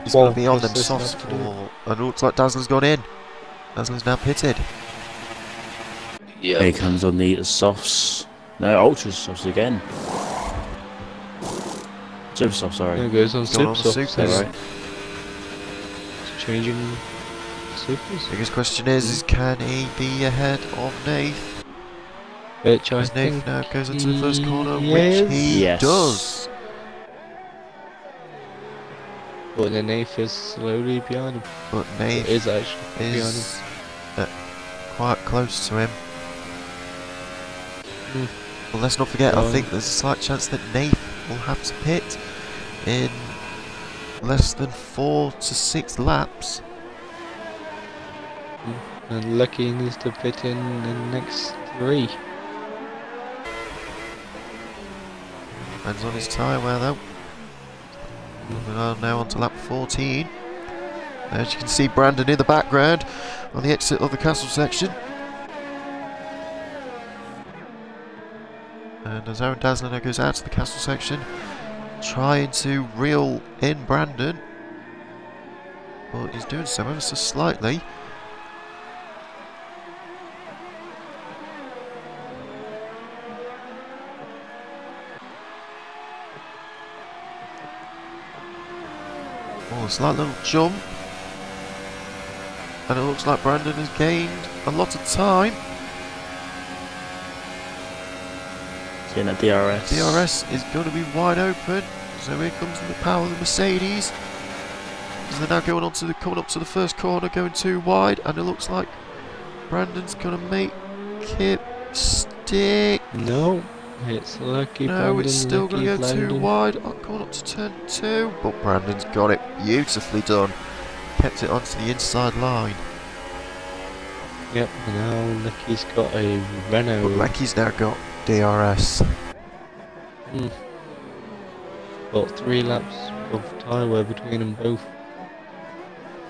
he's going to be on them softs for. And it looks like Dazzler's got in. Dazzler's now pitted.
Yeah. Here comes on the softs. No, ultra softs again. Super soft, sorry.
There goes on super soft.
Right.
It's changing supers.
Biggest question is can he be ahead of Nath?
Which I
As
think
Nath now goes into the first corner,
yes.
which he does.
But then Nath is slowly behind him.
But Nath
is actually behind him.
Quite close to him. Well, let's not forget, I think there's a slight chance that Nath will have to pit in less than 4 to 6 laps.
And Lecky needs to pit in the next 3.
Depends on his tyre wear though. Moving on now onto lap 14. As you can see, Brandon in the background on the exit of the castle section. And as Aaron Dazzler now goes out to the castle section, trying to reel in Brandon, but he's doing so ever so slightly. Oh, a slight little jump, and it looks like Brandon has gained a lot of time.
In a DRS.
DRS is going to be wide open, so here comes the power of the Mercedes. As they're now coming up to the first corner, going too wide, and it looks like Brandon's going to make it stick.
No, it's Lecky.
No,
Brandon,
it's still going to go
Brandon.
too wide. Going up to turn 2, but Brandon's got it beautifully done. Kept it onto the inside line.
Yep, now Lecky's got a Renault.
But Lecky's now got DRS.
Got 3 laps of tyre wear between them both.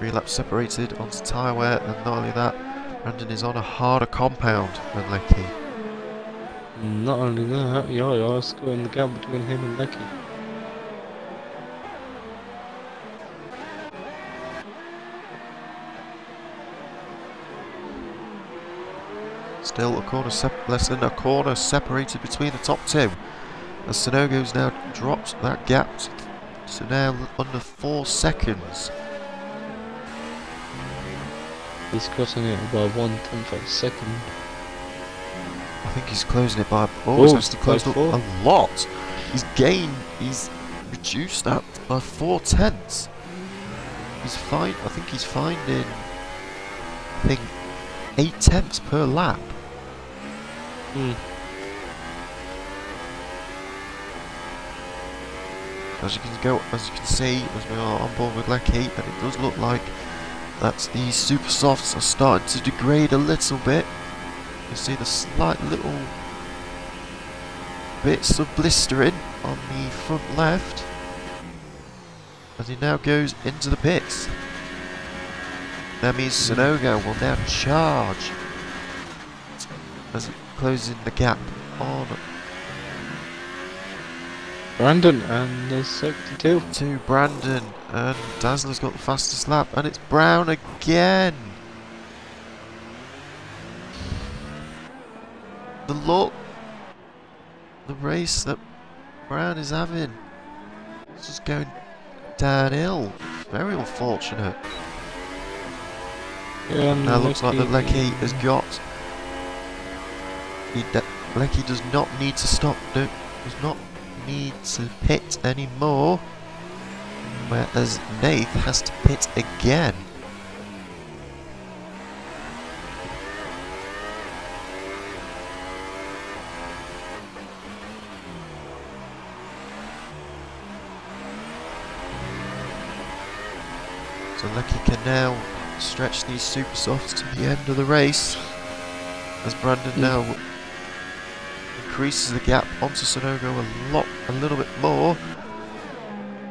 3 laps separated onto tyre wear, and not only that, Brandon is on a harder compound than Lecky.
Not only that, Yaya's got in the gap between him and Lecky.
Still less than a corner separated between the top 2. As Sonogo's now dropped that gap to now under 4 seconds.
He's crossing it by 1/10 of a second.
I think he's closing it by. Oh, he's actually closed up
4.
a lot. He's reduced that by 4/10. He's fine. I think he's finding 8/10 per lap. as you can see, as we are on board with Lecky, and it does look like that the super softs are starting to degrade a little bit. You see the slight little bits of blistering on the front left as he now goes into the pits. That means Sonogo will now charge as it closes the gap on
Brandon and there's sector 2.
to Brandon, and Dazzler's got the fastest lap, and it's Brown again. The look, the race that Brown is having, it's just going downhill. Very unfortunate.
Yeah,
Now looks like that Lecky has got. Lecky does not need to stop. Does not need to pit anymore. Whereas Nath has to pit again. So Lecky can now stretch these super softs to the end of the race as Brandon now increases the gap onto Sonogo a little bit more.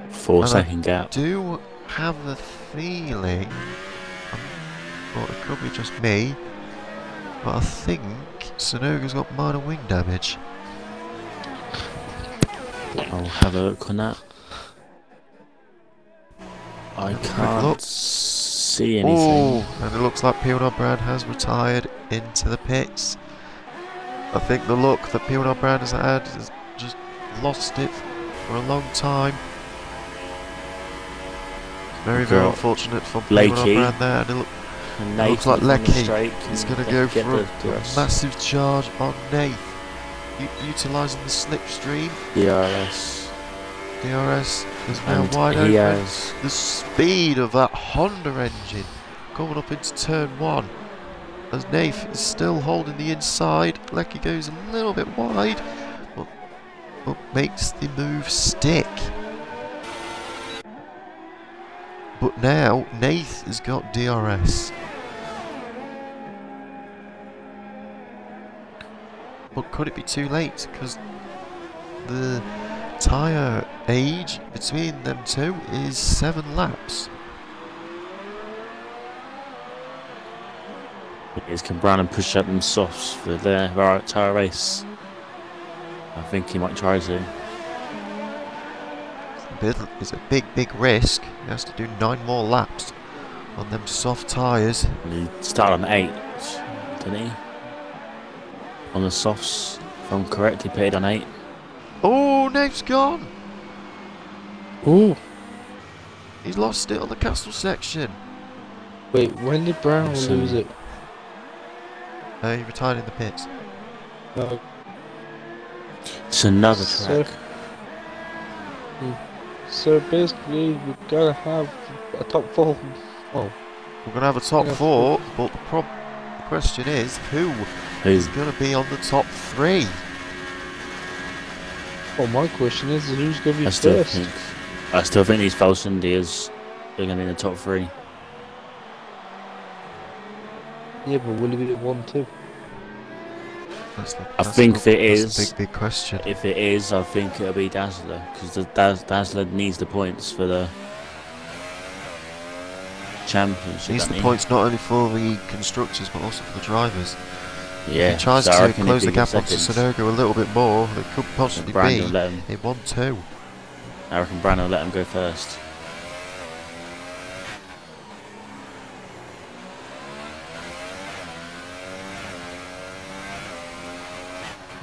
4-second gap.
I do have a feeling, well, it could be just me, but I think Sonogo's got minor wing damage.
I'll have a look on that. I can't see anything.
Oh, and it looks like P1 Brand has retired into the pits. I think the look that P1 Brand has had has just lost it for a long time. Very, very unfortunate for P1 Brand there. And it looks like Lecky is going to go for a massive charge on Nath. Utilising the slipstream. DRS is now wide open. The speed of that Honda engine coming up into turn 1. As Nath is still holding the inside. Lecky goes a little bit wide, but makes the move stick. But now Nath has got DRS. But could it be too late? Because the tyre age between them two is 7 laps.
Can Brandon push up them softs for their tyre race? I think he might try to.
It's a big risk. He has to do 9 more laps on them soft tyres.
He started on 8, didn't he? On the softs, if I'm correct, he pitted on 8.
Oh, Nate's gone!
Oh!
He's lost it on the castle section.
Wait, when did Brown lose it?
He retired in the pits.
It's another track.
So basically, we're gonna have a top 4. Oh,
we're gonna have a top 4, but the question is, who is gonna be on the top 3?
Well, my question is, who's gonna be first?
I still think these false Indias are gonna be in the top 3.
Yeah, but will it be 1-2?
I think if it is,
that's a big question.
If it is, I think it'll be Dazzler, because Dazzler needs the points for the championship.
Needs the points not only for the constructors but also for the drivers.
Yeah,
if he tries to close the gap onto Sonogo a little bit more, it could possibly be a 1-2.
I reckon Brandon will let him go first.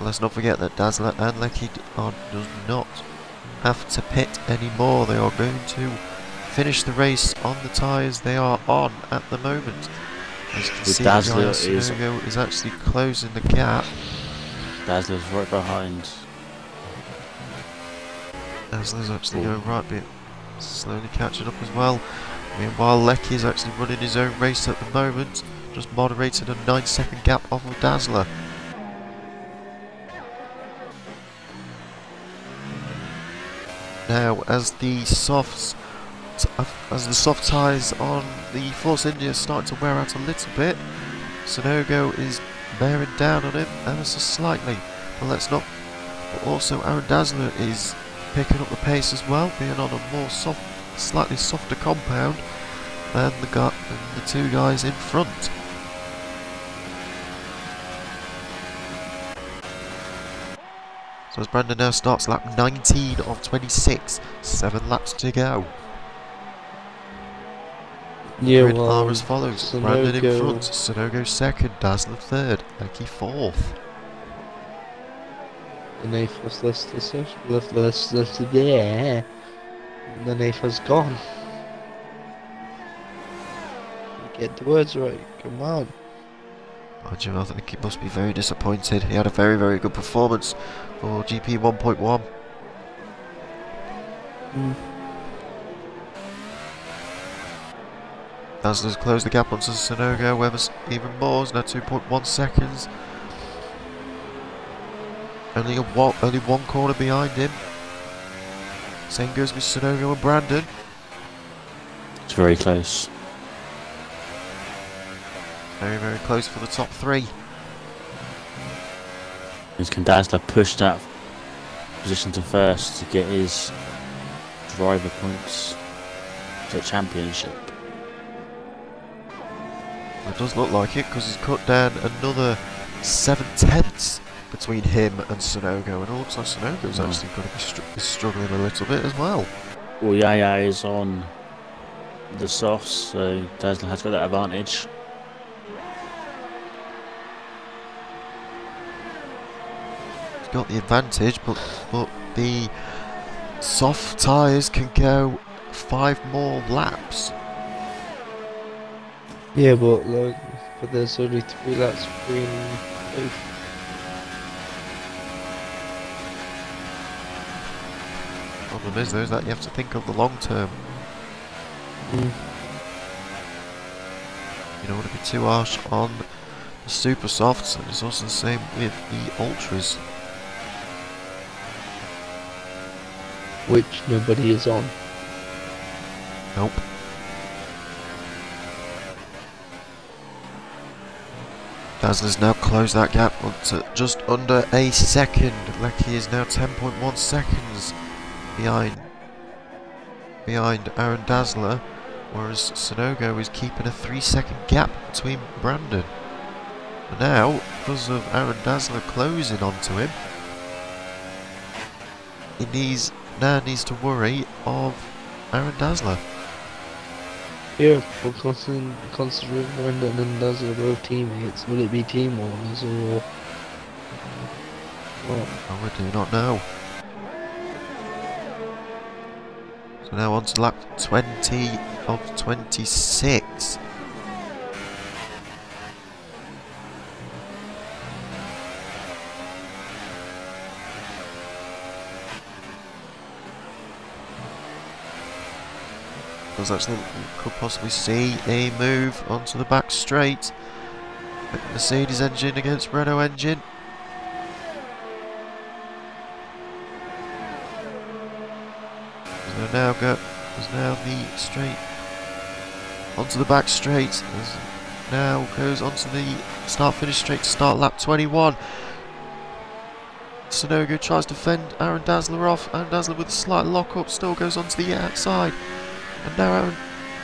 Let's not forget that Dazzler and Lecky does not have to pit anymore. They are going to finish the race on the tyres they are on at the moment. As you can see,
Dazzler
is actually closing the gap.
Dazzler's right behind.
Dazzler's actually going right, but slowly catching up as well. Meanwhile, Lecky is actually running his own race at the moment, just moderated a 9-second gap off of Dazzler. now as the soft tyres on the Force India are starting to wear out a little bit. Sonogo is bearing down on him ever so slightly. But let's not. But also Aaron Dazzler is picking up the pace as well, being on a more slightly softer compound than the two guys in front. So as Brandon now starts lap 19 of 26, 7 laps to go.
Yeah,
Grid
well,
are as follows: Brandon in front, Sonogo second, Dazzler third, Becky fourth.
The knife was there. The knife has gone. Get the words right, come on.
I think he must be very disappointed. He had a very, very good performance for GP1.1. Dazzler's closed the gap onto Sonogo, Weber's even more, now 2.1 seconds. Only one corner behind him. Same goes with Sonogo and Brandon.
It's very close.
Very, very close for the top three.
Can Dazzler push that position to first to get his driver points to the championship?
It does look like it, because he's cut down another 7/10 between him and Sonogo, and it looks like Sonogo's actually going to be struggling a little bit as well.
Well, Yaya is on the softs, so Dazzler has got that advantage.
He's got the advantage, but the soft tyres can go 5 more laps.
Yeah, but there's only 3 laps between both.
Problem is, though, is that you have to think of the long term. You don't want to be too harsh on the super softs, and it's also the same with the ultras.
Which nobody is on.
Nope. Dazzler's now closed that gap to just under a second. Lecky is now 10.1 seconds behind Aaron Dazzler, whereas Sonogo is keeping a 3-second gap between Brandon. But now, because of Aaron Dazzler closing onto him, he now needs to worry of Aaron Dazzler.
Yeah, but considering Brandon and Dazzler are both teammates, will it be team wars or what?
Oh, we do not know. So now on to lap 20 of 26. Because actually we could possibly see a move onto the back straight. Mercedes engine against Renault engine. There's now the straight onto the back straight. Now goes onto the start-finish straight to start lap 21. Sonogo tries to fend Aaron Dazzler off. Aaron Dazzler with a slight lock-up still goes onto the outside. And now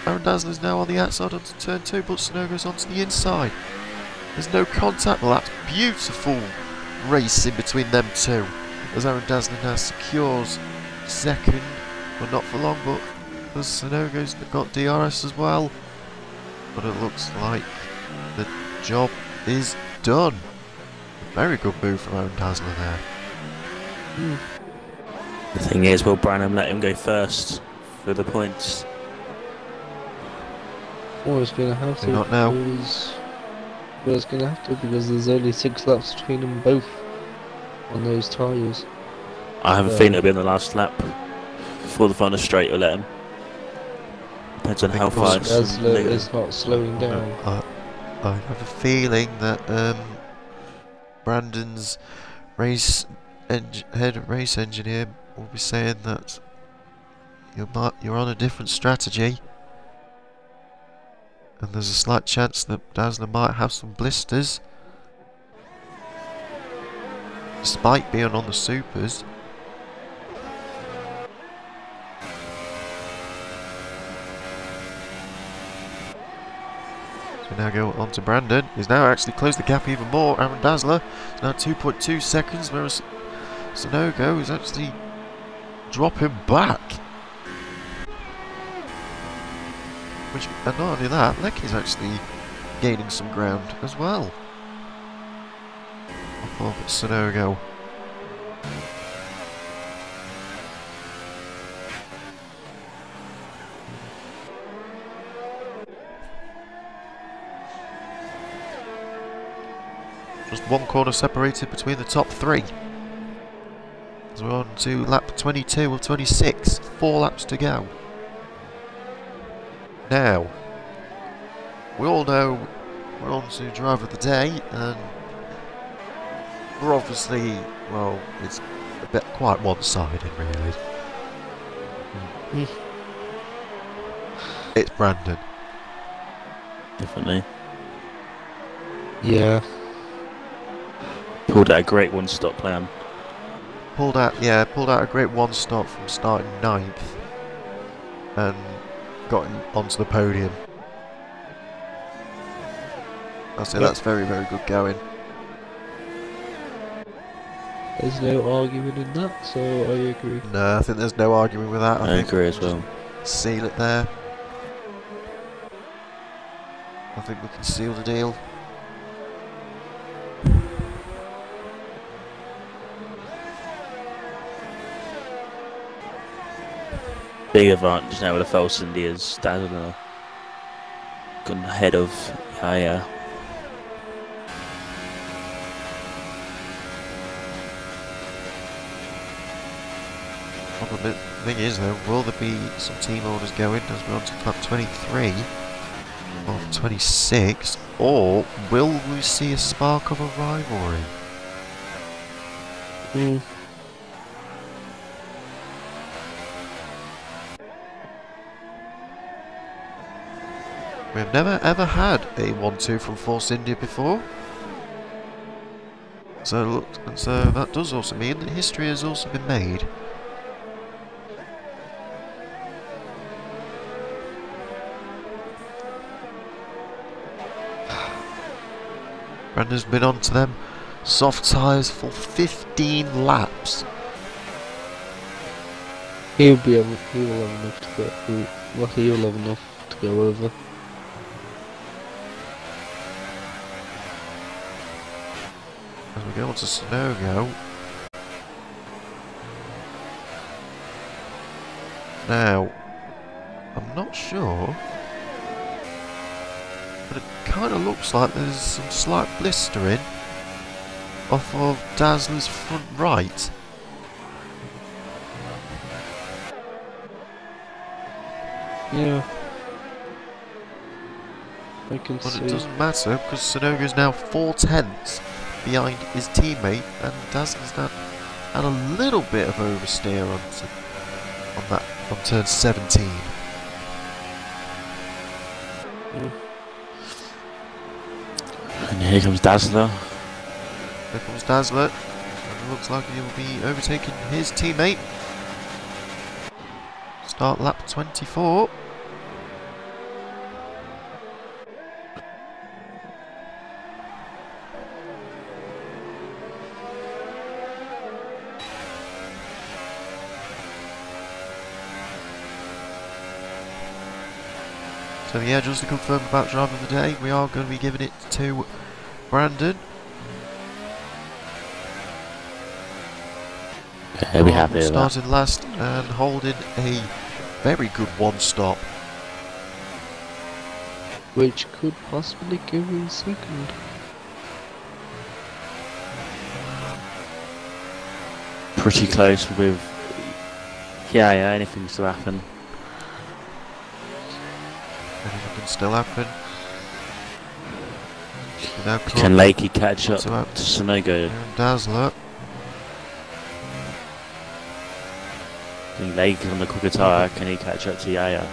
Aaron Dazzler is now on the outside onto turn 2, but Sonogo's onto the inside. There's no contact. Well, that's beautiful racing between them two. As Aaron Dazzler now secures second, but not for long, but as Sonogo's got DRS as well. But it looks like the job is done. A very good move from Aaron Dazzler there.
The thing is, will Branham let him go first for the points?
Well, it's going to have to.
Not now.
Well, it's going to have to, because there's only 6 laps between them both on those tyres.
I have a feeling it'll be on the last lap before the final straight. Will let him. Depends on how far
Dazzler is not slowing down.
I have a feeling that Brandon's head race engineer will be saying that you're on a different strategy. And there's a slight chance that Dazzler might have some blisters. Despite being on the supers. So we now go on to Brandon. He's now actually closed the gap even more. Aaron Dazzler is now 2.2 seconds, whereas Sonogo is actually dropping back. And not only that, Lecky's actually gaining some ground as well. Off of Sonogo. Just one corner separated between the top three. As we're on to lap 22 of 26. 4 laps to go. Now, we all know we're on to driver of the day, and we're obviously, well, it's a bit quite one-sided, really. It's Brandon.
Definitely.
Yeah.
Pulled out a great one-stop plan.
Pulled out a great one-stop from starting 9th, and got him onto the podium. I'll say that's very, very good going.
There's no arguing in that, so I agree.
No, I think there's no arguing with that.
I agree as well.
Seal it there. I think we can seal the deal.
Big advantage now with the false Indias. Dazzler gone ahead of Yaya.
Well, the thing is though, will there be some team orders going as we're on to lap 23 of 26, or will we see a spark of a rivalry? We've never ever had a 1-2 from Force India before. So that does also mean that history has also been made. Brandon's been on to them soft tyres for 15 laps.
He will have enough to go. Well, he will have enough to go over.
As we go on to Sonogo. Now, I'm not sure, but it kind of looks like there's some slight blistering off of Dazzler's front right.
Yeah. I can
But
see.
it doesn't matter because Sonogo's now 4/10 behind his teammate, and Dazzler's now had a little bit of oversteer on turn 17.
And here comes Dazzler.
There comes Dazzler, and it looks like he'll be overtaking his teammate. Start lap 24. So yeah, just to confirm about driver of the day, we are going to be giving it to Brandon.
He'll be happy with that.
Starting last and holding a very good one-stop.
Which could possibly give him second.
Pretty close with yeah, anything's to happen.
Anything can still happen.
Can Lakey catch up to Sonogo?
Dazzler.
And Lake on the quicker tyre, can he catch up to Yaya?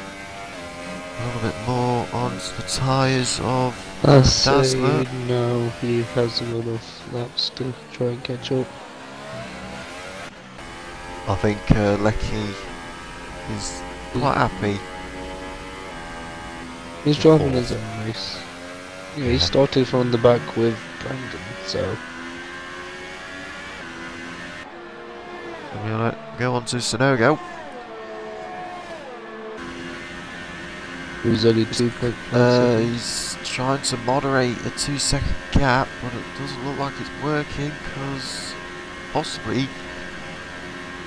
A little bit more on the tyres of
I say
Dazzler.
no, he hasn't got enough laps to try and catch up.
I think Lecky is quite happy.
He's driving his own race. Yeah, he started from the back with Brandon, so...
I'm gonna go on to Sonogo.
Who's only 2.5
He's trying to moderate a 2-second gap, but it doesn't look like it's working because possibly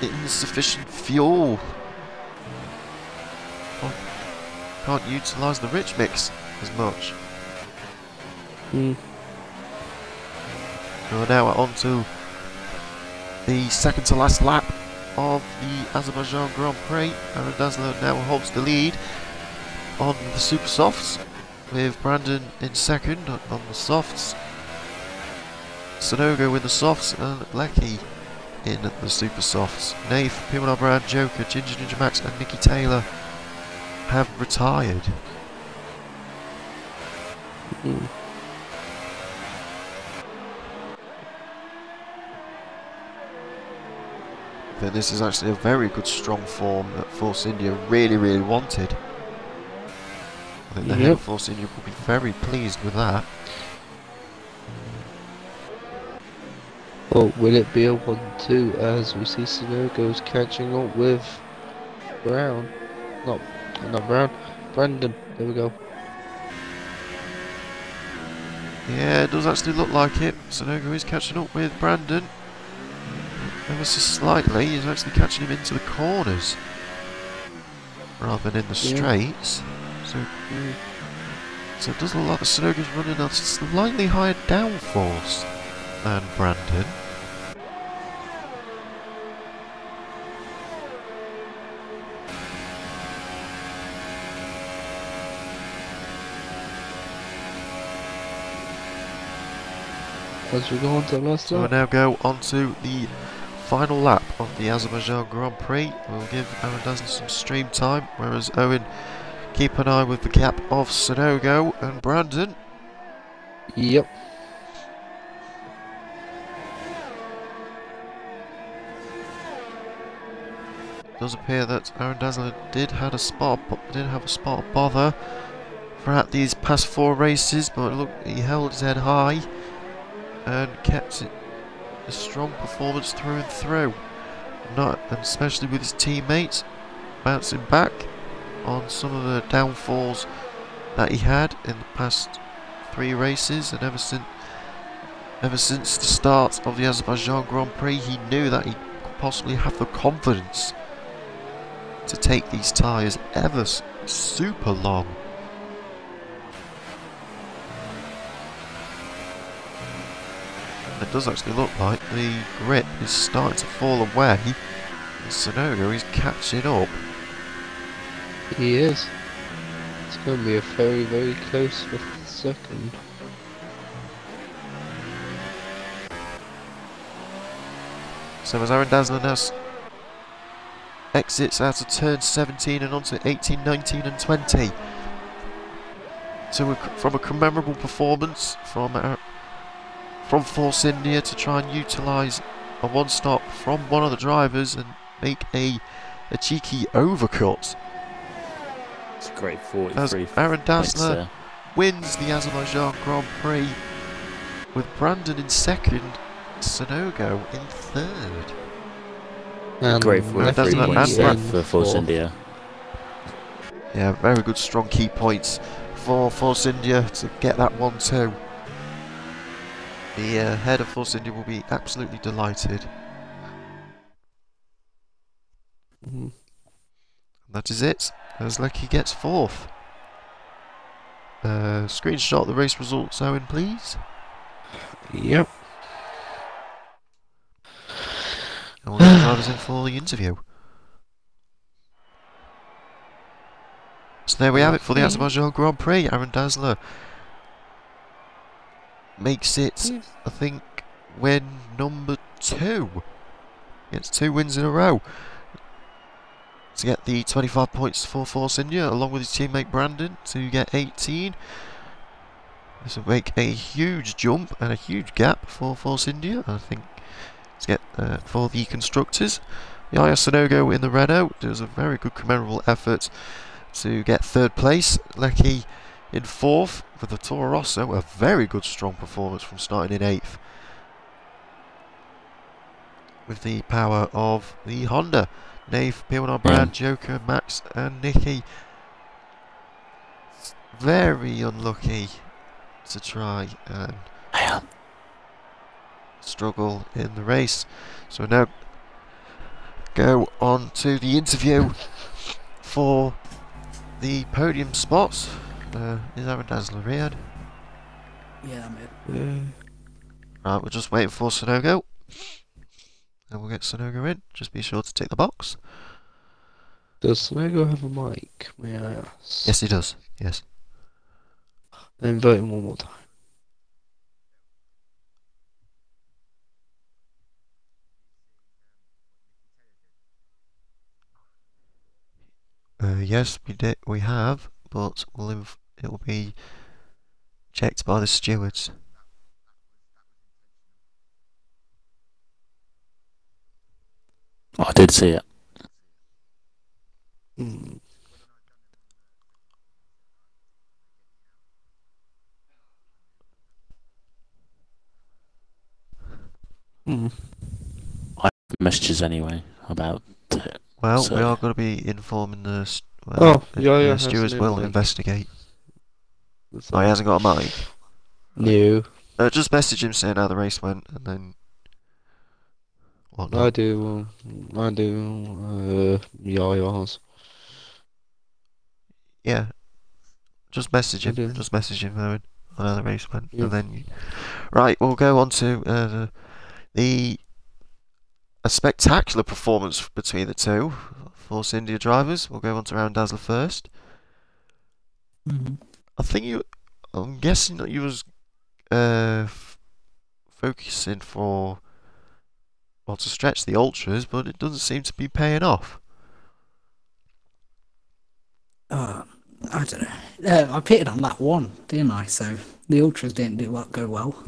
insufficient fuel. Can't utilise the rich mix as much. We're now on to the second to last lap of the Azerbaijan Grand Prix. Aaron Dazzler now holds the lead on the super softs, with Brandon in second on the softs, Sonogo in the softs, and Lecky in the super softs. Nath, Pimela Brand, Joker, Ginger Ninja Max, and Nicky Taylor have retired. But this is actually a very good strong form that Force India really wanted. I think the head of Force India will be very pleased with that.
Well, will it be a 1-2 as we see Sonogo's catching up with Brown? Not Brown, Brandon, there we go.
Yeah, it does actually look like it. Sonogo is catching up with Brandon. Ever so slightly, he's actually catching him into the corners rather than in the straights. So it does look like the Sonogo's running at a slightly higher downforce than Brandon.
As we go on to the last
So
lap.
we'll now go on to the final lap of the Azerbaijan Grand Prix. We'll give Aaron Dazzler some stream time, whereas Owen keep an eye with the gap of Sonogo and Brandon.
Yep.
It does appear that Aaron Dazzler did have a spot of bother throughout these past 4 races, but look, he held his head high and kept it a strong performance through and through. And especially with his teammates bouncing back on some of the downfalls that he had in the past 3 races, and ever since the start of the Azerbaijan Grand Prix, he knew that he could possibly have the confidence to take these tyres ever super long. It does actually look like the grip is starting to fall away, and Sonogo is catching up.
He is. It's going to be a very close 5th second.
So as Aaron Dazzler now exits out of turn 17 and onto 18, 19 and 20. So from a commemorable performance from Force India to try and utilise a one-stop from one of the drivers and make a cheeky overcut.
It's a great 43.
As Aaron Dazzler wins the Azerbaijan Grand Prix with Brandon in second, Sonogo in third.
Great 43 points there for Force India.
Yeah, very good strong key points for Force India to get that 1-2. The head of Force India will be absolutely delighted. And that is it, as Lecky gets 4th. Screenshot the race results, Owen, please.
Yep.
And we'll get the drivers in for the interview. So there we have it for the Azerbaijan Grand Prix. Aaron Dazzler makes it, I think, win number 2. Gets 2 wins in a row. to get the 25 points for Force India, along with his teammate Brandon to get 18. This will make a huge jump and a huge gap for Force India, I think, to get for the constructors. Yaya Sonogo in the Renault does a very good commendable effort to get 3rd place. Lecky in 4th with the Toro Rosso, a very good strong performance from starting in 8th. With the power of the Honda. Nave, P1R Brad, Joker, Max and Nicky. Very unlucky to try and struggle in the race. So now go on to the interview for the podium spots. Is Aaron Dazzler here?
Yeah, I'm here.
Right, we're just waiting for Sonogo. And we'll get Sonogo in. Just be sure to tick the box.
Does Sonogo have a mic, may I ask?
Yes, he does. Yes.
Then vote him one more time.
Yes, we have, but it will be checked by the stewards.
I did see it.
Mm. Mm.
I have messages anyway about it.
Well,
So-
we are going to be informing the
yeah,
stewards will
absolutely.
investigate.
That's
Oh, he hasn't got a mic.
No.
Just message him saying how the race went, and then whatnot.
I do. Yaya's.
Yeah, just message
I
him.
do.
Just message him, Owen, on how the race went,
Yeah.
and then right, we'll go on to a spectacular performance between the two Force India drivers. We'll go on to Aaron Dazzler first. I think I'm guessing that you was focusing to stretch the ultras, but it doesn't seem to be paying off.
I don't know. I pitted on lap 1, didn't I? So the ultras didn't go well.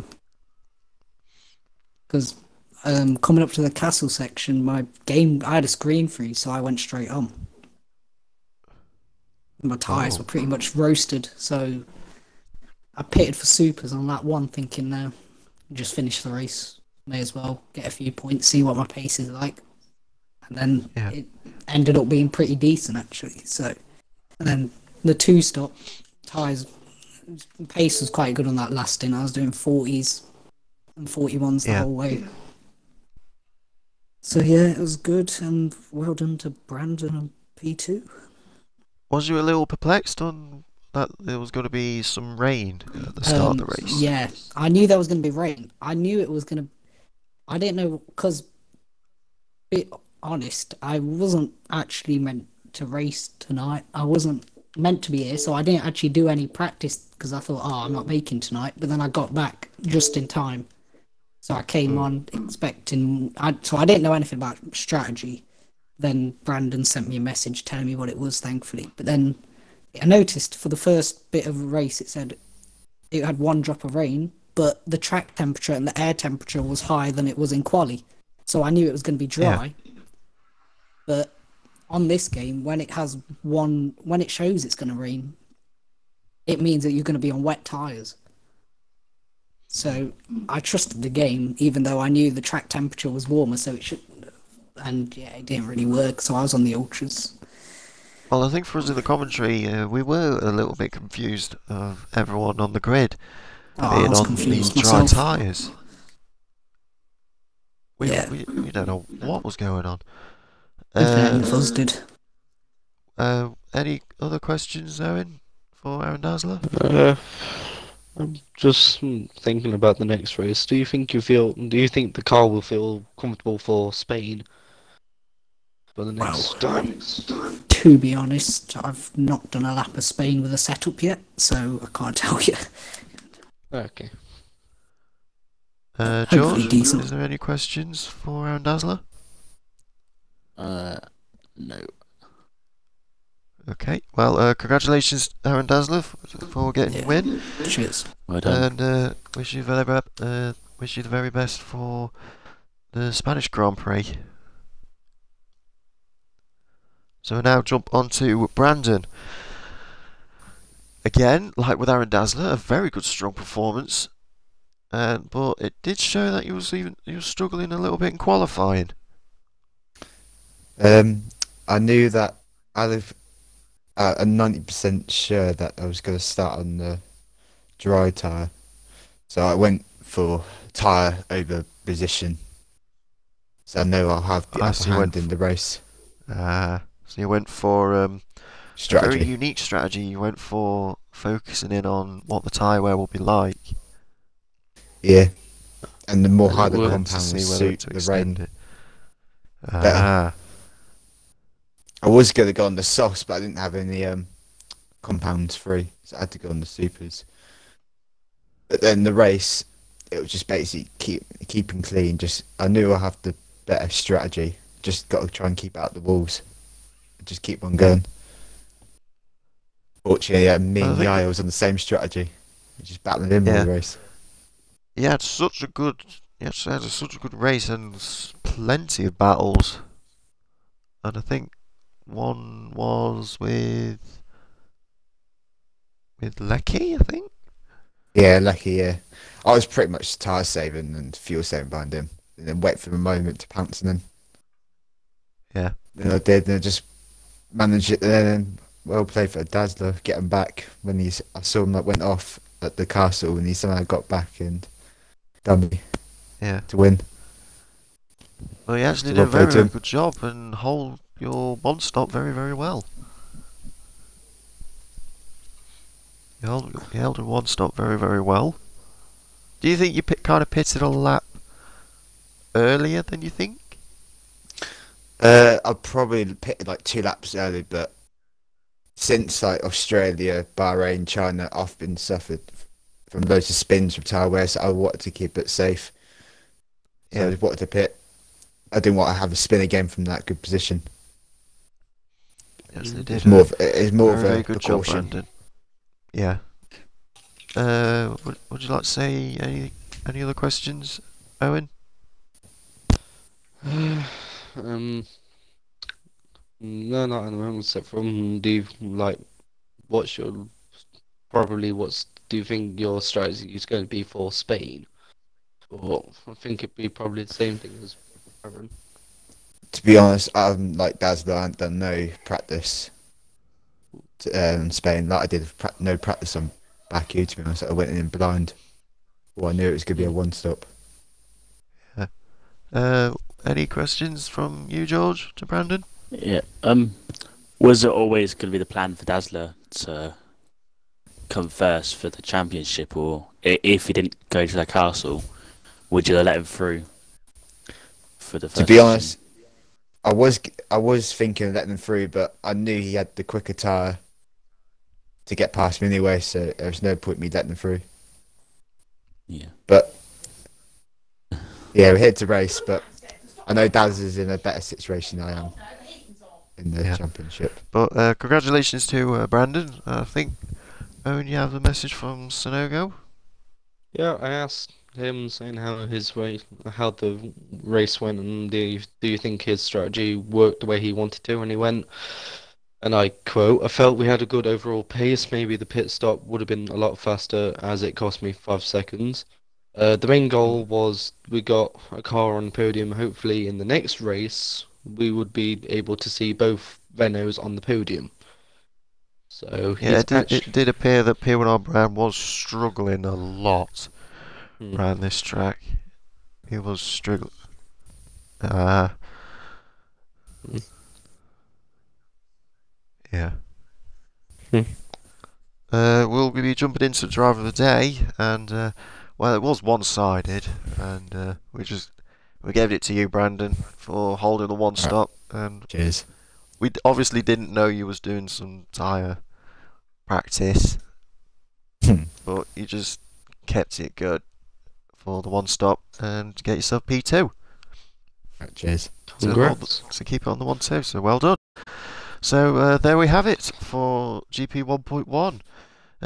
Because coming up to the castle section, I had a screen freeze, so I went straight on. My tyres were pretty much roasted, so I pitted for supers on lap 1, thinking now, just finish the race. May as well get a few points, see what my pace is like. And then it ended up being pretty decent, actually. So, and then the 2-stop tyres, pace was quite good on that last stint. I was doing 40s and 41s the whole way. So yeah, it was good, and well done to Brandon and P2.
Was you a little perplexed on that there was going to be some rain at the start of the race?
Yeah, I knew there was going to be rain. I knew it was going to... I didn't know, because, to be honest, I wasn't actually meant to race tonight. I wasn't meant to be here, so I didn't actually do any practice, because I thought, I'm not making tonight. But then I got back just in time. So I came on expecting... So I didn't know anything about strategy. Then Brandon sent me a message telling me what it was, thankfully. But then I noticed for the first bit of the race, it said it had 1 drop of rain, but the track temperature and the air temperature was higher than it was in quali. So I knew it was going to be dry. Yeah. But on this game, when it shows it's going to rain, it means that you're going to be on wet tyres. So I trusted the game, even though I knew the track temperature was warmer, so it should... And yeah, it didn't really work, so I was on the ultras.
Well, I think for us in the commentary, we were a little bit confused of everyone on the grid being on these dry tyres. We don't know what was going on.
Fuzzed.
Any other questions, Owen, for Aaron Dazzler?
I'm just thinking about the next race. Do you think the car will feel comfortable for Spain for the next time?
To be honest, I've not done a lap of Spain with a setup yet, so I can't tell you.
Okay.
George,
decent.
Is there any questions for Aaron Dazzler?
No.
Okay, well, congratulations, Aaron Dazzler, for getting the win.
Cheers.
Well done.
And wish you the very best for the Spanish Grand Prix. So we now jump on to Brandon. Again, like with Aaron Dazzler, a very good, strong performance. But it did show that he was struggling a little bit in qualifying.
I knew that I'm 90% sure that I was going to start on the dry tyre. So I went for tyre over position. So I know I'll have the upper hand in the race.
So you went for a
Strategy.
very unique strategy. You went for focusing in on what the tyre wear will be like.
Yeah. And the more
And
harder
it worked
compounds
to see whether
suit
to
the
extend
rain.
it.
Better. I was going to go on the softs, but I didn't have any compounds free, so I had to go on the supers. But then the race, it was just basically keeping clean. Just I knew I have the better strategy. Just got to try and keep out the walls. Just keep on going. Fortunately, me and Yaya was on the same strategy. We just battling him all the race.
He had such a good race and plenty of battles. And I think one was with Lecky, I think.
Yeah, Lecky. Yeah, I was pretty much tyre saving and fuel saving behind him, and then wait for the moment to pounce on him.
Yeah.
And I did, and I just managed it. Then well played for Dazzler, get him back when I saw him that went off at the castle, and he somehow got back and done me.
Yeah.
To win.
Well, you actually did a very, very good job and hold your one stop very, very well. You held a one stop very, very well. Do you think you kind of pitted a lap earlier than you think?
I probably pitted like 2 laps early, but since like Australia, Bahrain, China, I've been suffered from loads of spins from tyre wear, so I wanted to keep it safe. So I just wanted to pit. I didn't want to have a spin again from that good position.
Yes, they did.
It's more of a
good
precaution.
job, Brandon. Yeah. Would you like to say any other questions, Owen?
No, not at the moment. Except from do you think your strategy is going to be for Spain? Or I think it'd be probably the same thing as Aaron.
To be honest, I'm like Dazzler. I haven't done no practice in Spain. Like I did no practice on Baku. To be honest, I went in blind. Well, I knew it was going to be a one stop.
Yeah. Any questions from you, George, to Brandon?
Yeah. Was it always going to be the plan for Dazzler to come first for the championship, or if he didn't go to the castle, would you let him through for the first?
To be honest, I was thinking of letting him through, but I knew he had the quicker tyre to get past me anyway, so there was no point me letting him through.
Yeah.
But yeah, we're here to race, but I know Daz is in a better situation than I am in the championship.
But congratulations to Brandon. I think, Owen, you have the message from Sonogo.
Yeah, I asked him saying how the race went, and do you think his strategy worked the way he wanted to? And he went, and I quote, "I felt we had a good overall pace. Maybe the pit stop would have been a lot faster, as it cost me 5 seconds. The main goal was we got a car on the podium. Hopefully, in the next race, we would be able to see both Renaults on the podium." So
yeah, it did appear that P1R Brown was struggling a lot around this track. He was struggling. Yeah. We'll be jumping into the driver of the day, and well, it was one-sided, and we gave it to you, Brandon, for holding the one stop. And
cheers.
We obviously didn't know you was doing some tyre practice, but you just kept it good for the one stop and get yourself P2.
Cheers.
So keep it on the 1-2. So well done. So there we have it for GP1.1.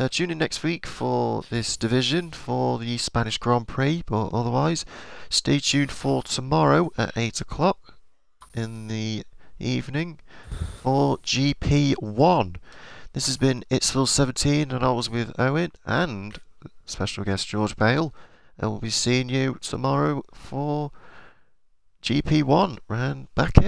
Tune in next week for this division for the Spanish Grand Prix, but otherwise, stay tuned for tomorrow at 8 o'clock in the evening for GP1. This has been Itsville17, and I was with Owen and special guest George Bale, and we'll be seeing you tomorrow for GP1 round back here.